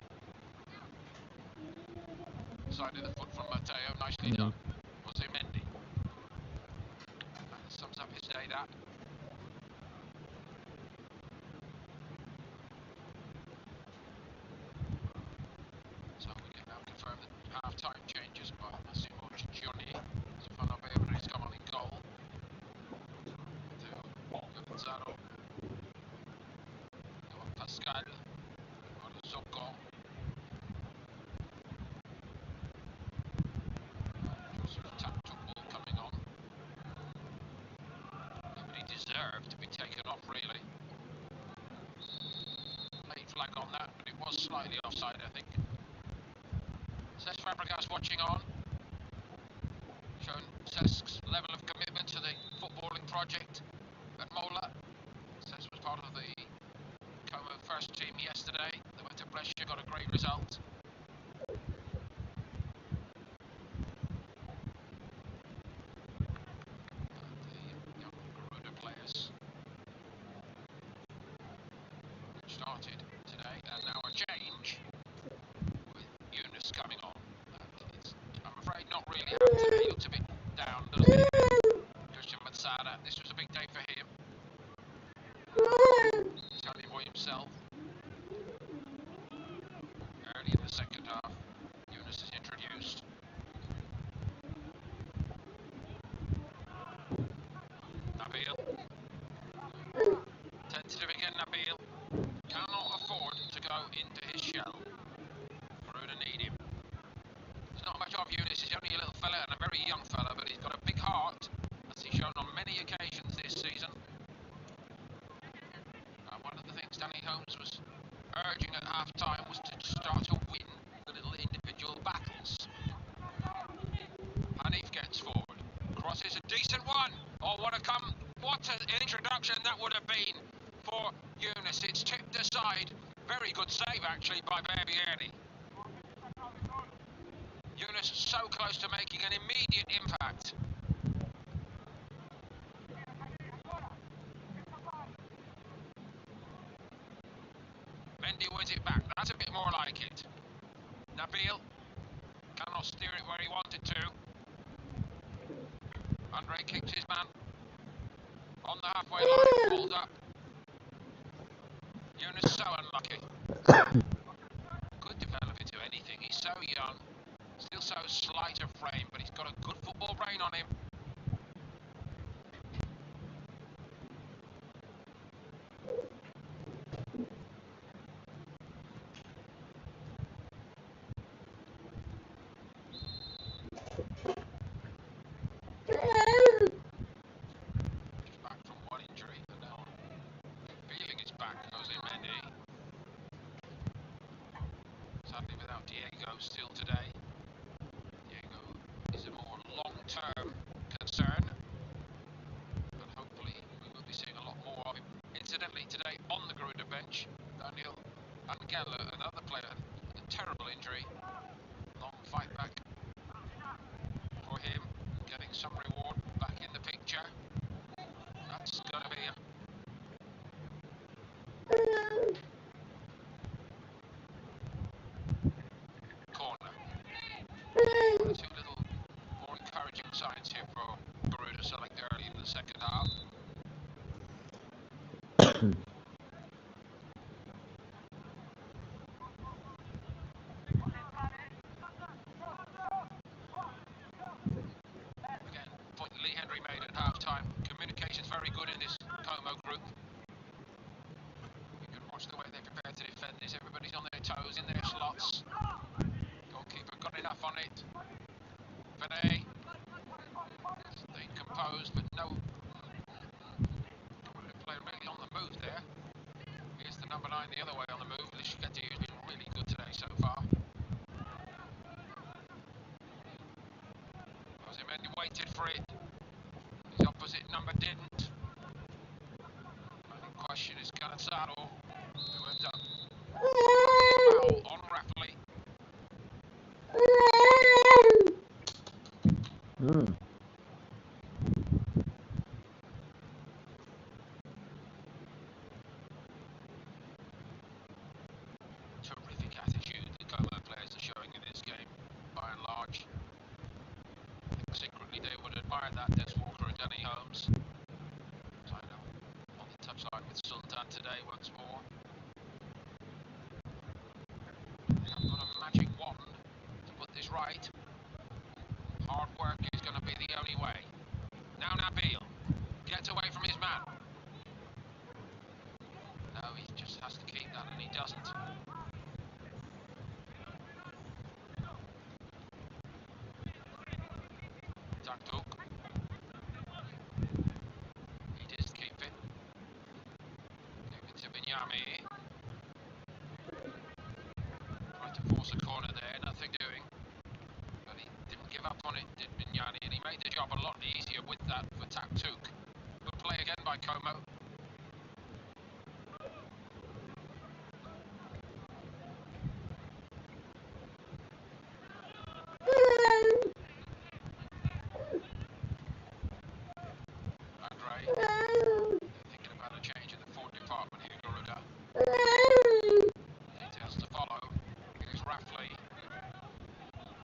Side of the foot from Matteo. Nicely done. Was it Mendy? That sums up his day, that. So we can now confirm the half-time changes by Massimo Ciccioni. Stefano Beber has come on in goal. Matteo Gonzalo. Pascal. Zocco. Tactical ball coming on. Nobody deserved to be taken off, really. Late flag on that, but it was slightly offside, I think. Cesc Fabregas watching on. Showing Cesc's level of commitment to the footballing project at Mola. Cesc was part of the Como first team yesterday. They went to Brescia, got a great result. Players started today, and now a change with Yunus coming on. I'm afraid not really out today. He looks a bit down, doesn't he? Christian Mazzara, this was a big day for him. He's telling boy himself. Early in the second half, Yunus is introduced. Nabil. Tentative again, Nabil. Cannot afford to go into his shell. Garuda need him. There's not much of Yunus. He's only a little fella and a very young fella, but he's got a big heart, as he's shown on many occasions this season. One of the things Danny Holmes was urging at half-time was to start to win the little individual battles. Hanif gets forward. Cross is a decent one. Oh, what an introduction that would have been for Yunus. It's tipped aside. Very good save, actually, by Barbieri. Yunus so close to making an immediate impact. Mendy wins it back. That's a bit more like it. Nabil cannot steer it where he wanted to. Andre kicks his man on the halfway line, pulled up. Yunus so unlucky. Could develop into anything. He's so young, still so slight of frame, but he's got a good football brain on him. long-term concern, but hopefully we will be seeing a lot more of him. Incidentally, today on the Garuda bench, Daniel Angela, another player, a terrible injury. Long fight back for him, getting some reward back in the picture. That's going to be a corner. One or two little more encouraging signs here for Garuda Select early in the second half. Again, point Lee Henry made at half-time. Communication's very good in this Como group. You can watch the way they prepare to defend this. Everybody's on their toes, in their slots. Goalkeeper got enough on it. Vinay stayed composed, but no player really on the move there. Here's the number 9 the other way on the move. Lishketi, who's been really good today so far. Ozymandias waited for it. His opposite number didn't. The question is Canazaro, who ends up foul on Rappley. Terrific attitude the Como players are showing in this game, by and large. I think secretly they would admire that, Des Walker and Danny Holmes. I know, on the touchline with Sultan today once more. They haven't got a magic wand to put this right. Hard work is going to be the only way. Now Nabil gets away from his man. No, he just has to keep that, and he doesn't. Taktuk. He did keep it. Gave it to Binyami. Tried to force a corner there, nothing doing. But he didn't give up on it, did Binyani, and he made the job a lot easier with that for Taktuk. Good play again by Como. Thinking about a change in the forward department here, Garuda. Details to follow. Here's Rappley.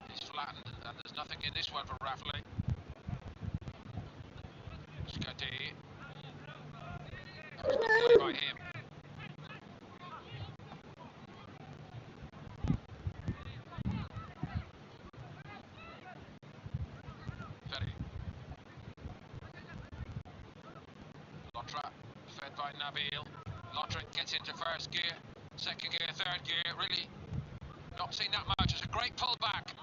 He's flattened, and there's nothing in this one for Rappley. Skadi. That was good play by him. Ferry. Lotra, fed by Nabil. Lotra gets into first gear, second gear, third gear. Really not seen that much. It's a great pullback.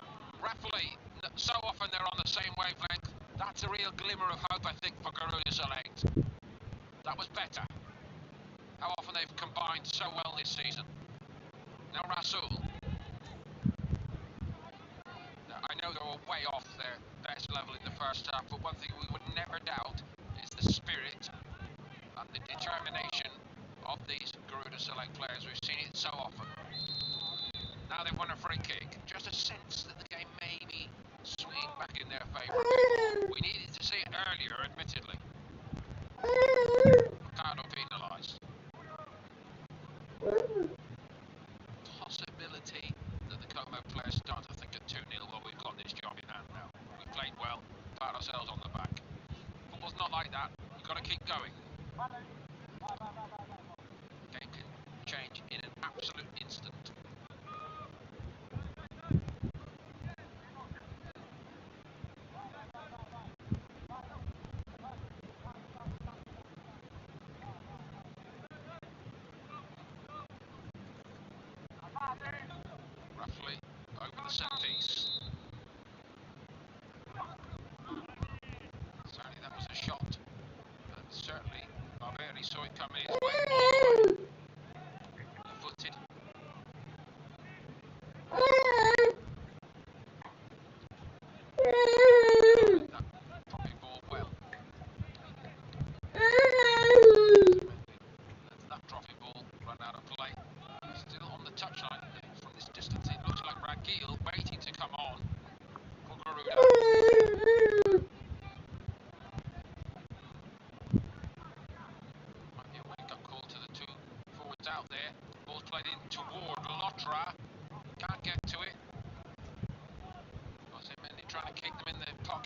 Rappley, so often they're on the same wavelength. That's a real glimmer of hope, I think, for Garuda Select. That was better. How often they've combined so well this season. Now Rasul. Now, I know they were way off their best level in the first half, but one thing we would never doubt is the spirit and the determination of these Garuda Select players. We've seen it so often. Now they've won a free kick. Just a sense that the game may be swinging back in their favour. We needed to see it earlier, admittedly. Ricardo penalised. Possibility that the Como players start to think at 2-0. Well, we've got this job in hand now. We played well, pat ourselves on the back. Football's not like that. We've got to keep going. Game can change in an absolute instant. Roughly over the set piece. Certainly that was a shot, and certainly Barberi saw it coming his way. Footed. That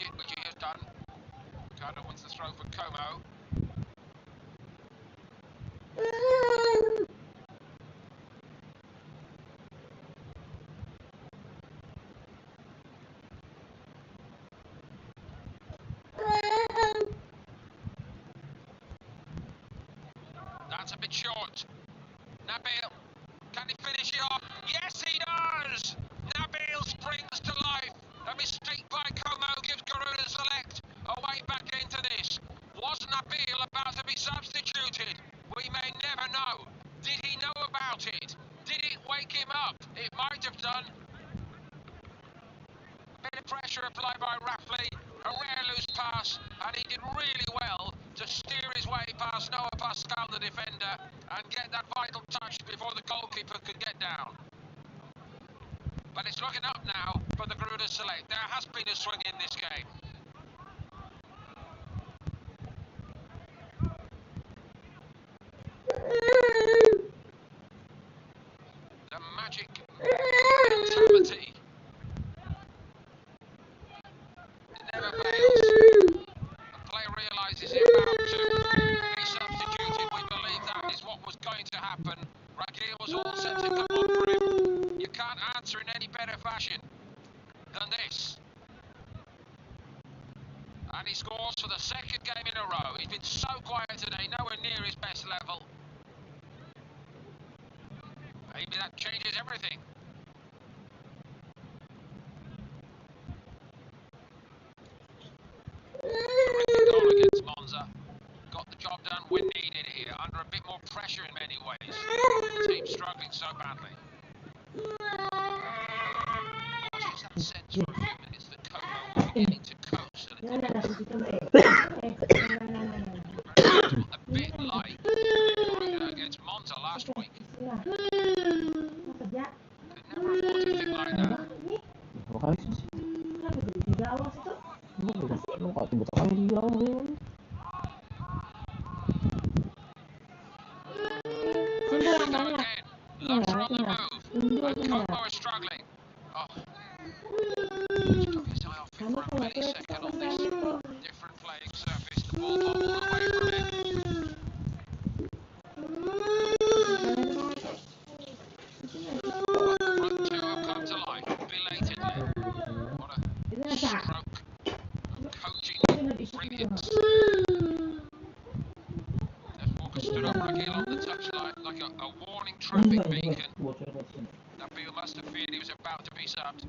it, which he has done. Ricardo wins the throw for Como. That's a bit short. Nabil, can he finish it off? Yes, he does! Nabil springs to life. A mistake by Como gives Garuda Select a way back into this. Was Nabil about to be substituted? We may never know. Did he know about it? Did it wake him up? It might have done. A bit of pressure applied by Raffley. A rare loose pass, and he did really well to steer his way past Noah Pascal, the defender, and get that vital touch before the goalkeeper could get down. But it's looking up now for the Garuda Select. There has been a swing in this game. The magic mentality. It never fails. The player realises he's about to be substituted. We believe that is what was going to happen. Rakir was all set to come on for him. You can't answer in any better fashion than this. And he scores for the second game in a row. He's been so quiet today, nowhere near his best level. Maybe that changes everything. Terrific goal against Monza. Got the job done when needed here, under a bit more pressure in many ways. The team struggling so badly. Watches that sense for a few minutes that Como was beginning to coast a little bit. A bit like Garuda against Monza last week. Could never afford to think like that. Loves are on the move, and Como is struggling. Oh, just took his eye off it for a millisecond on this different playing surface. The ball bobbled away from him. But the front two have come to life belatedly. What a stroke of coaching brilliance. As Walker stood up Rakil on the touchline like a warning traffic beacon. Nabil must have feared he was about to be subbed.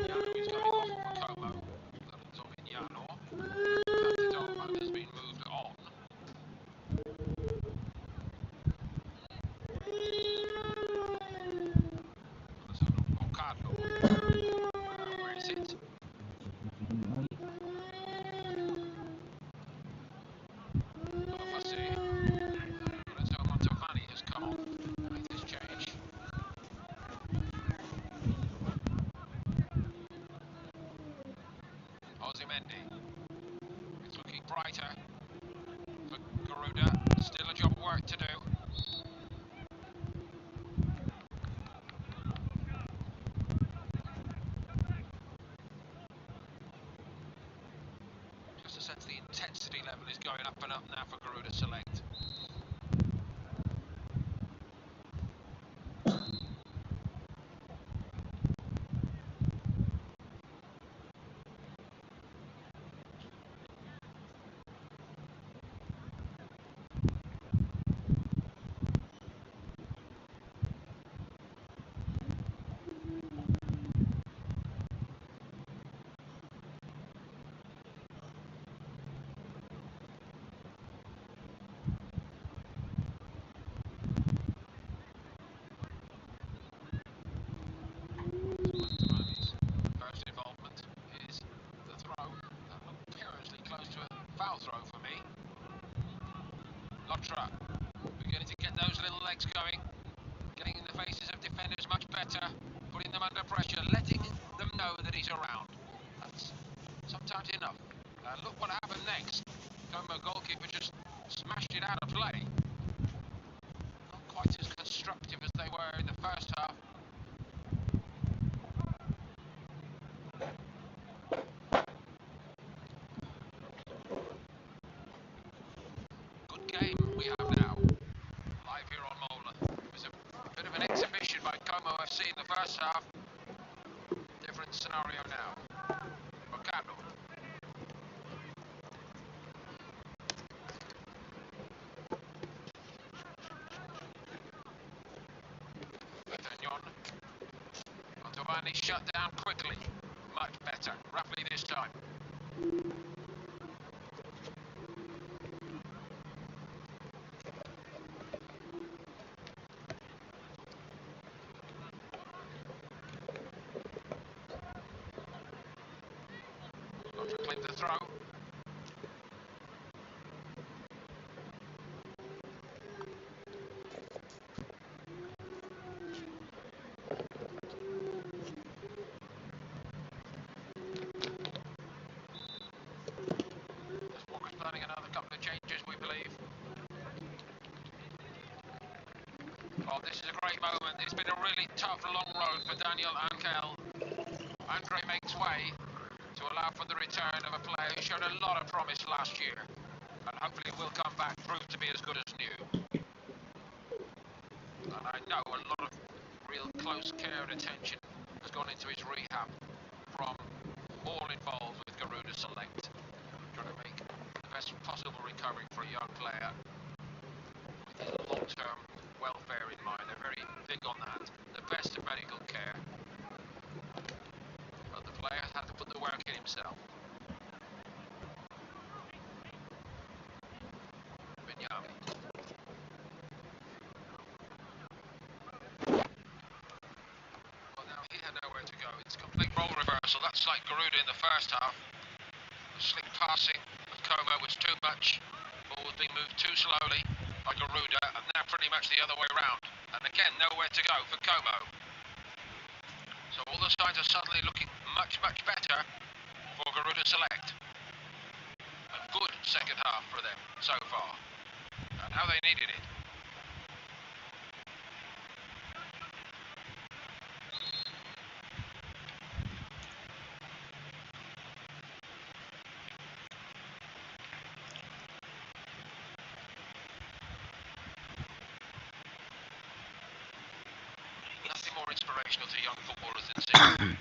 Yano is going off for Como. That is on in Yano. Pertandingan has been moved on. Let's have a look for Carlo. Where is it? Has come off. With this change. Ozymendi. It's looking brighter for Garuda. Still a job of work to do. Just a sense the intensity level is going up and up now for Garuda Select. First involvement is the throw. That looked perilously close to a foul throw for me. Lotra beginning to get those little legs going, getting in the faces of defenders much better, putting them under pressure, letting them know that he's around. That's sometimes enough. Look what happened next. Como goalkeeper just smashed it out of play. they were in the first half. Good game we have now, live here on Mola. It was a bit of an exhibition by Como FC in the first half. Different scenario now. Mercado. Giovanni shut down quickly. Much better. Roughly this time. Not to clip the throw. Planning another couple of changes, we believe. Oh, this is a great moment. It's been a really tough, long road for Daniel Ankel. Andre makes way to allow for the return of a player who showed a lot of promise last year, and hopefully will come back, prove to be as good as new. And I know a lot of real close care and attention has gone into his rehab from all involved with Garuda Select, trying to make best possible recovery for a young player with his long-term welfare in mind. They're very big on that. The best of medical care. But the player has had to put the work in himself. Binyami. Well, now he had nowhere to go. It's complete role reversal. That's like Garuda in the first half. The slick passing of Como was too much. Ball was being moved too slowly by Garuda, and now pretty much the other way round. And again, nowhere to go for Como. So all the signs are suddenly looking much, much better for Garuda Select. A good second half for them so far. And how they needed it. Nothing more inspirational to young footballers than seeing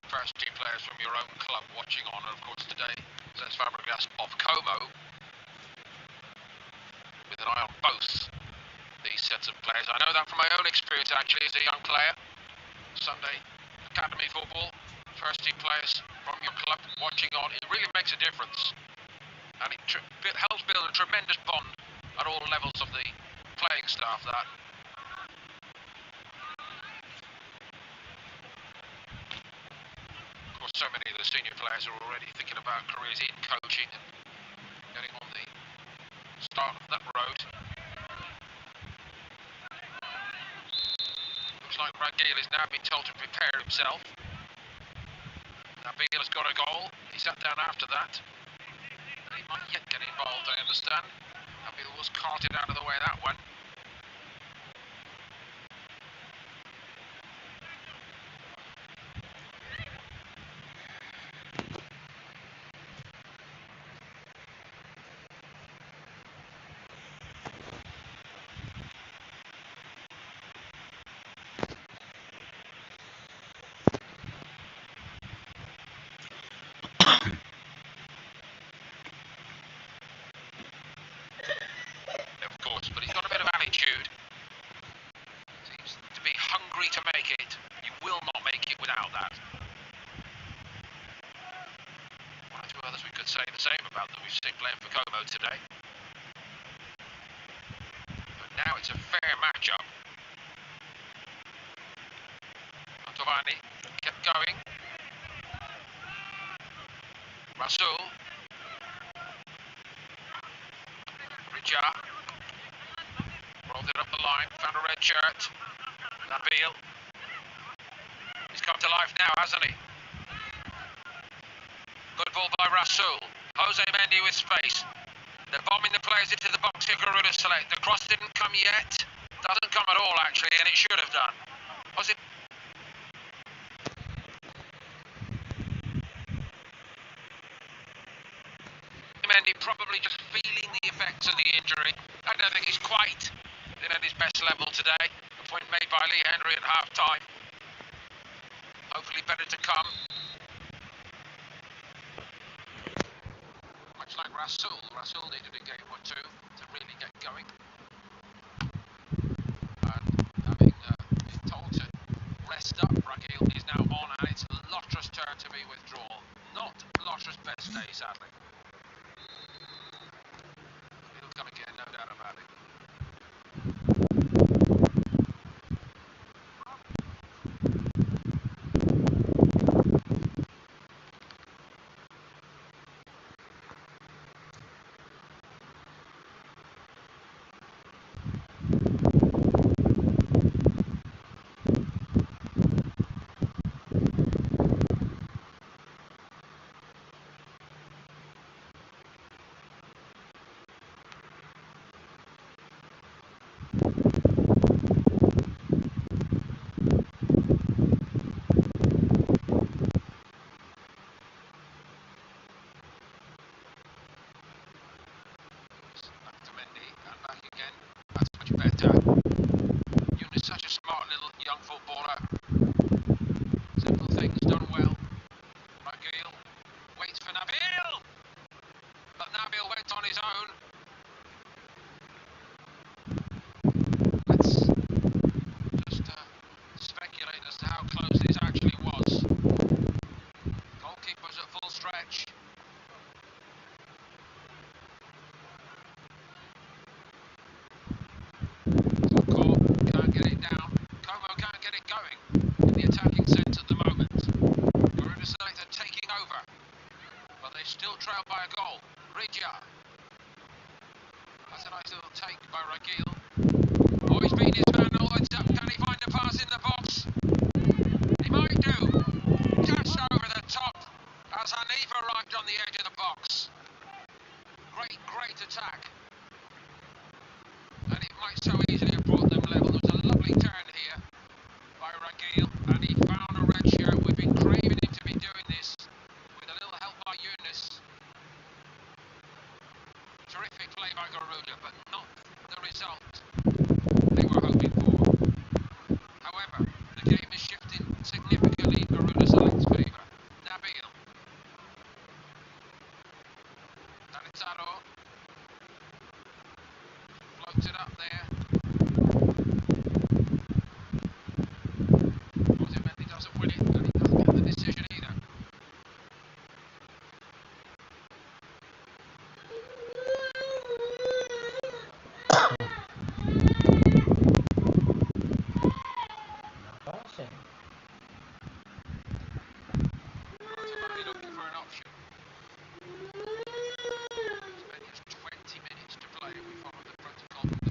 first team players from your own club watching on. And of course today, Les Fabregas of Como, with an eye on both these sets of players. I know that from my own experience actually as a young player. Sunday academy football, first team players from your club watching on, it really makes a difference. And it helps build a tremendous bond at all levels of the playing staff. That. Of course, so many of the senior players are already thinking about careers in coaching and getting on the start of that road. Looks like Ragil is now being told to prepare himself. Nabil has got a goal. He sat down after that. He might yet get involved, I understand. Nabil was carted out of the way that one. But he's got a bit of attitude. Seems to be hungry to make it. You will not make it without that. One or two others we could say the same about that we've seen playing for Como today. But now it's a fair matchup. Giovanni kept going. Rasul. Rija. Rolled it up the line, found a red shirt. Nabil. He's come to life now, hasn't he? Good ball by Rasul. Jose Mendy with space. They're bombing the players into the box here, Garuda Select. The cross didn't come yet. Doesn't come at all, actually, and it should have done. Was it? Mendy probably just feeling the effects of the injury. I don't think he's quite at his best level today. A point made by Lee Henry at half-time. Hopefully better to come. Much like Rasul needed a game or two to really get going. And having been told to rest up, Ragil is now on, and it's Lotra's turn to be withdrawn. Not Lotra's best day, sadly. He'll come again, no doubt about it. Better. You're such a smart little young footballer. Simple things done well. Ragil waits for Nabil, but Nabil went on his own. Let's just speculate as to how close this actually was. Goalkeeper's at full stretch. Can't get it down. Como can't get it going in the attacking sense at the moment. Garuda Select are taking over, but they still trail by a goal. Ridja. That's a nice little take by Ragil. Oh, he's beaten his man all the way up. Can he find a pass in the box? He might do. Just over the top as Hanif arrived on the edge of the box. Great attack. And it might so easily have brought them level. There's a lovely turn here by Ragil, and he found a red shirt. We've been craving him to be doing this with a little help by Yunus. Terrific play by Garuda, but not the result they were hoping for. However, the game is shifting significantly in Garuda Select's favour. Nabil. Tanitaro. Floats it up there. Mendy doesn't win it, and he doesn't get the decision either. Ultimately looking for an option. As many as 20 minutes to play. We follow the protocol from the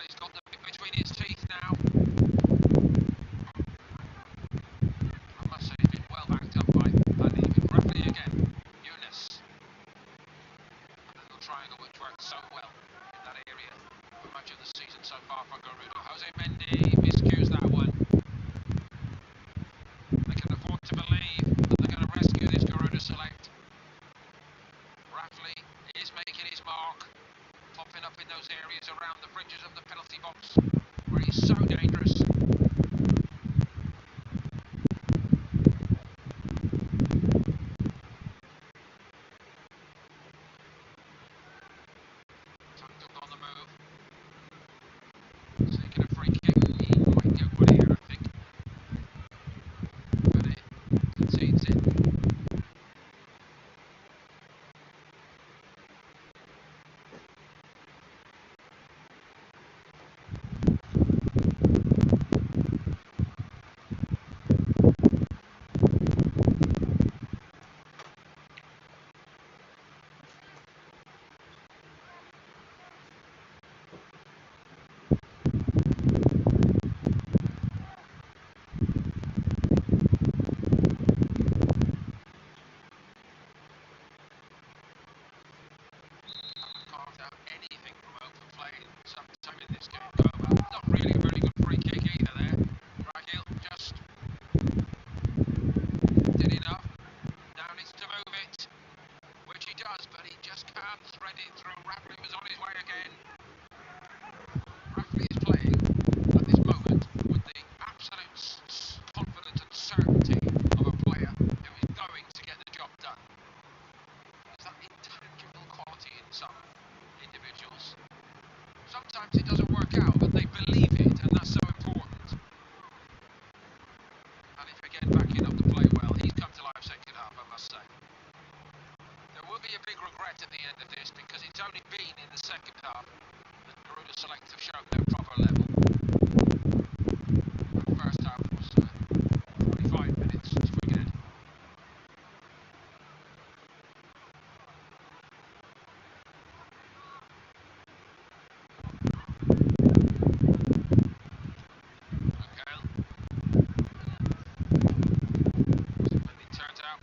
he's got the bit between his teeth now. I must say, he's been well backed up by Roughly again, Eunice. A little triangle which works so well in that area for much of the season so far for Garuda. Jose Mendy miscues that one. They can afford to believe that they're going to rescue this Garuda Select. Roughly is making his mark, popping up in those areas around the fringes of the penalty box where he's so dangerous. On the move, taking a free kick. He might get one here, I think, but he concedes it. Carved out anything from open play sometime in this game. Not really a very good free kick either there. Rahil just did enough. Now needs to move it, which he does, but he just can't thread it through. Rafley was on his way again. Rafley is playing at this moment with the absolute confidence and certainty of a player who is going to get the job done. There's that intangible quality in some individuals. Sometimes it doesn't work out, but they believe it, and that's so important. And if again backing up the play well, he's come to life second half, I must say. There will be a big regret at the end of this because it's only been in the second half that Garuda Select have shown their proper level. The first half was 45 minutes, it's wicked.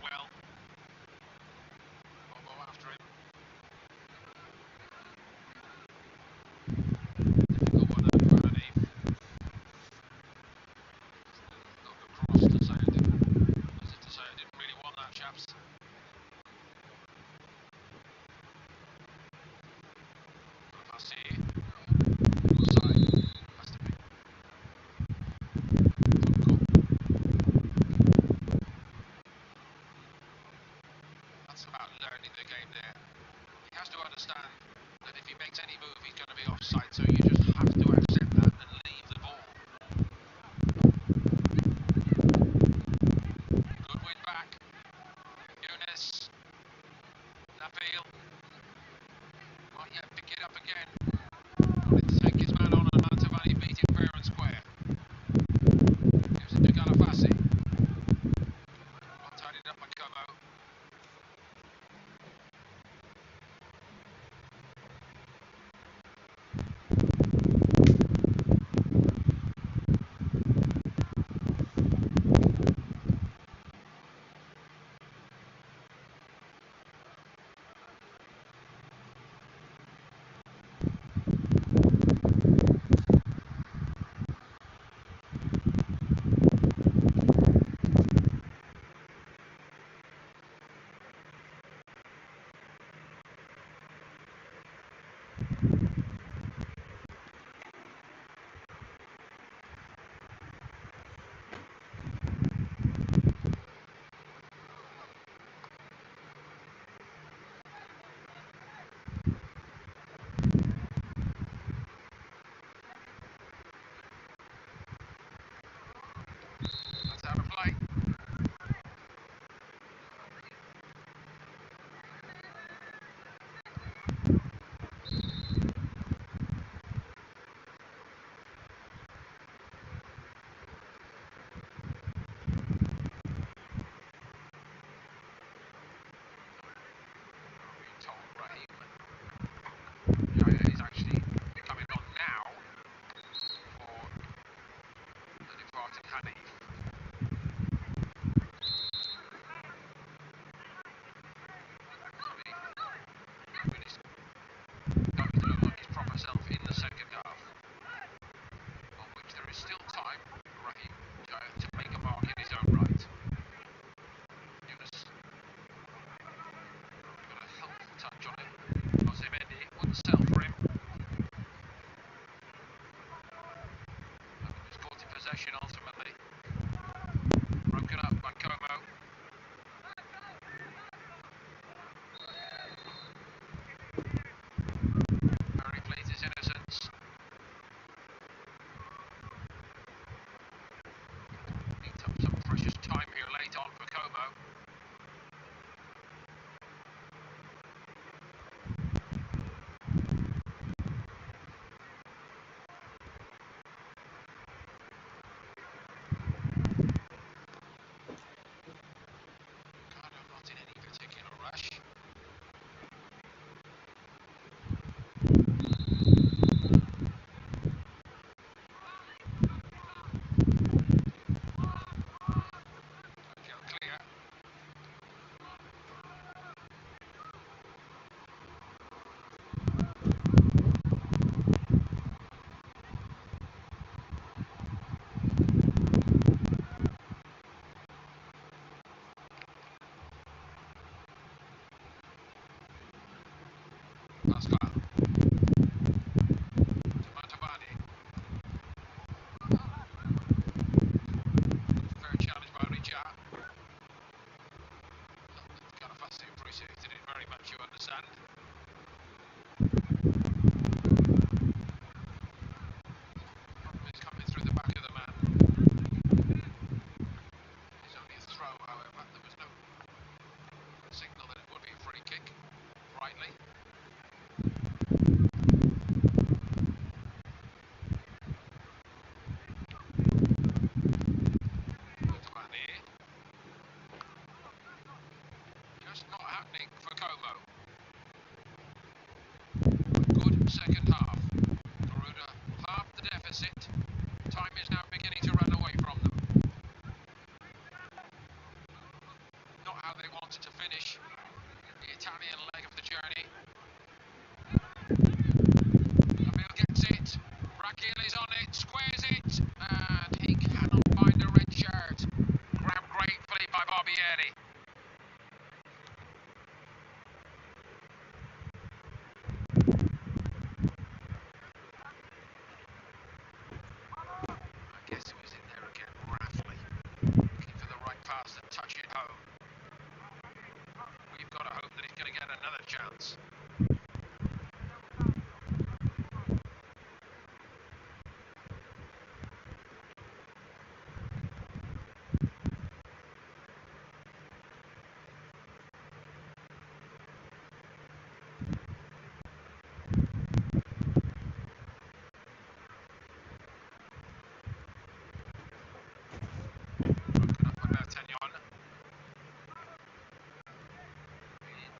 Well, we'll go after him. Difficult one there for underneath. Look across to say I didn't, as if to say I didn't really want that, chaps. Fassi. Offside. Has to be. That's about learning the game there. He has to understand that if he makes any move, he's going to be offside, so you just have to accept that and leave the ball. Good win back. Eunice. Nabil. Might yet pick it up again. Wanted to take his man on and Mantovani beat him fair and square. Gives it to Galafassi. Well tidied up by Como. Fair challenge by Richard. Kind of vastly appreciated it very much, you understand. It's coming through the back of the man. It's only a throw, however. There was no signal that it would be a free kick, rightly. Just not happening for Como. Good second half. Garuda half the deficit. Time is now beginning to run away from them. Not how they wanted to finish the Italian leg of the journey. Emil gets it. Rakil is on it, squares it, and he cannot find a red shirt. Grabbed gratefully by Barbieri. I guess it was in there again, roughly. Looking for the right pass to touch it home. We've got to hope that he's going to get another chance.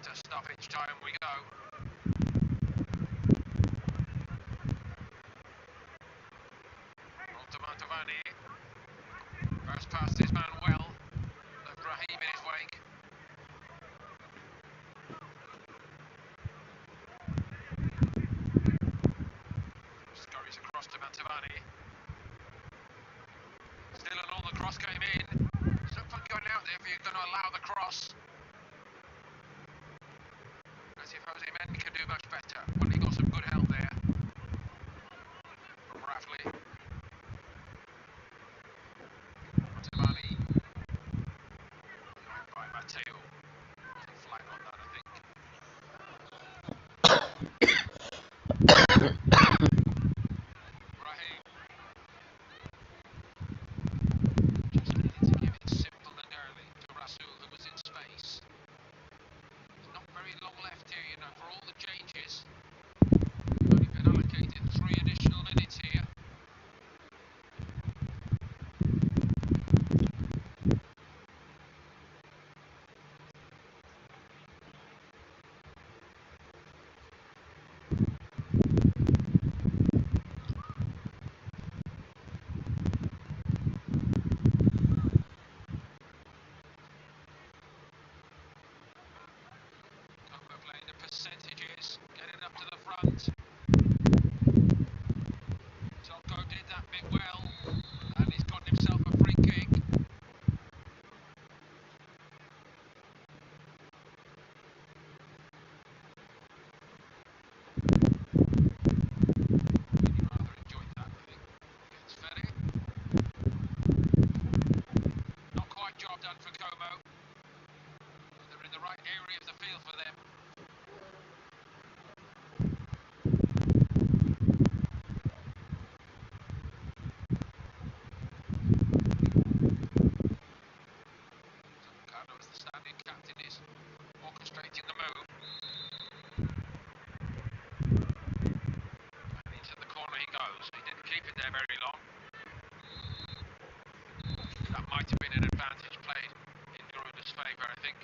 Into stoppage time we go. On to Mantovani. First past his man well. Left Raheem in his wake. Scurries across to Mantovani. Still and all, the cross came in. There's no point going out there if you're going to allow the cross. As if Jose Men can do much better. Well, he got some good help there from Rafley. Mantovani. By Matteo. Flag on that, I think. Raheem. Just needed to give it simple and early to Rasul, who was in space. There's not very long left here, you know, for all the changes. Only been allocated 3 additional minutes here. Como playing the percentages, getting up to the front. Tolko did that bit well, and he's got himself a free kick. Really rather enjoyed that, I think, against Ferry. Not quite job done for Como. They're in the right area of the field for them. Ricardo, as the standing captain, is orchestrating the move. And into the corner he goes. He didn't keep it there very long. That might have been an advantage played in Garuda's favour, I think.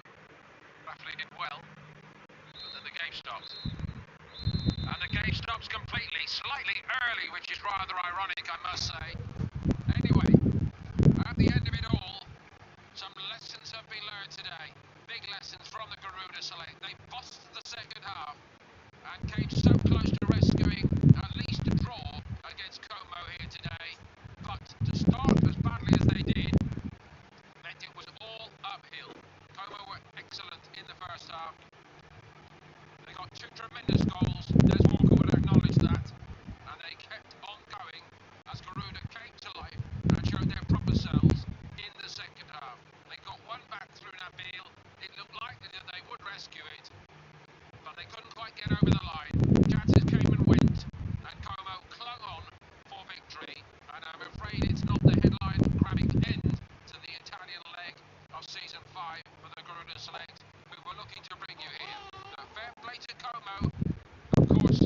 Rafley did well, but then the game stopped. And the game stops completely, slightly early, which is rather ironic, I must say. Anyway, at the end of it all, some lessons have been learned today. Big lessons from the Garuda Select. They bossed the second half and came so close to rescuing at least a draw against Como here today. But to start as badly as they did meant it was all uphill. Como were excellent in the first half. They got 2 tremendous goals, rescue it, but they couldn't quite get over the line. Chances came and went, and Como clung on for victory. And I'm afraid it's not the headline-grabbing end to the Italian leg of Season 5 for the Garuda Select, who were looking to bring you here. So fair play to Como. Of course,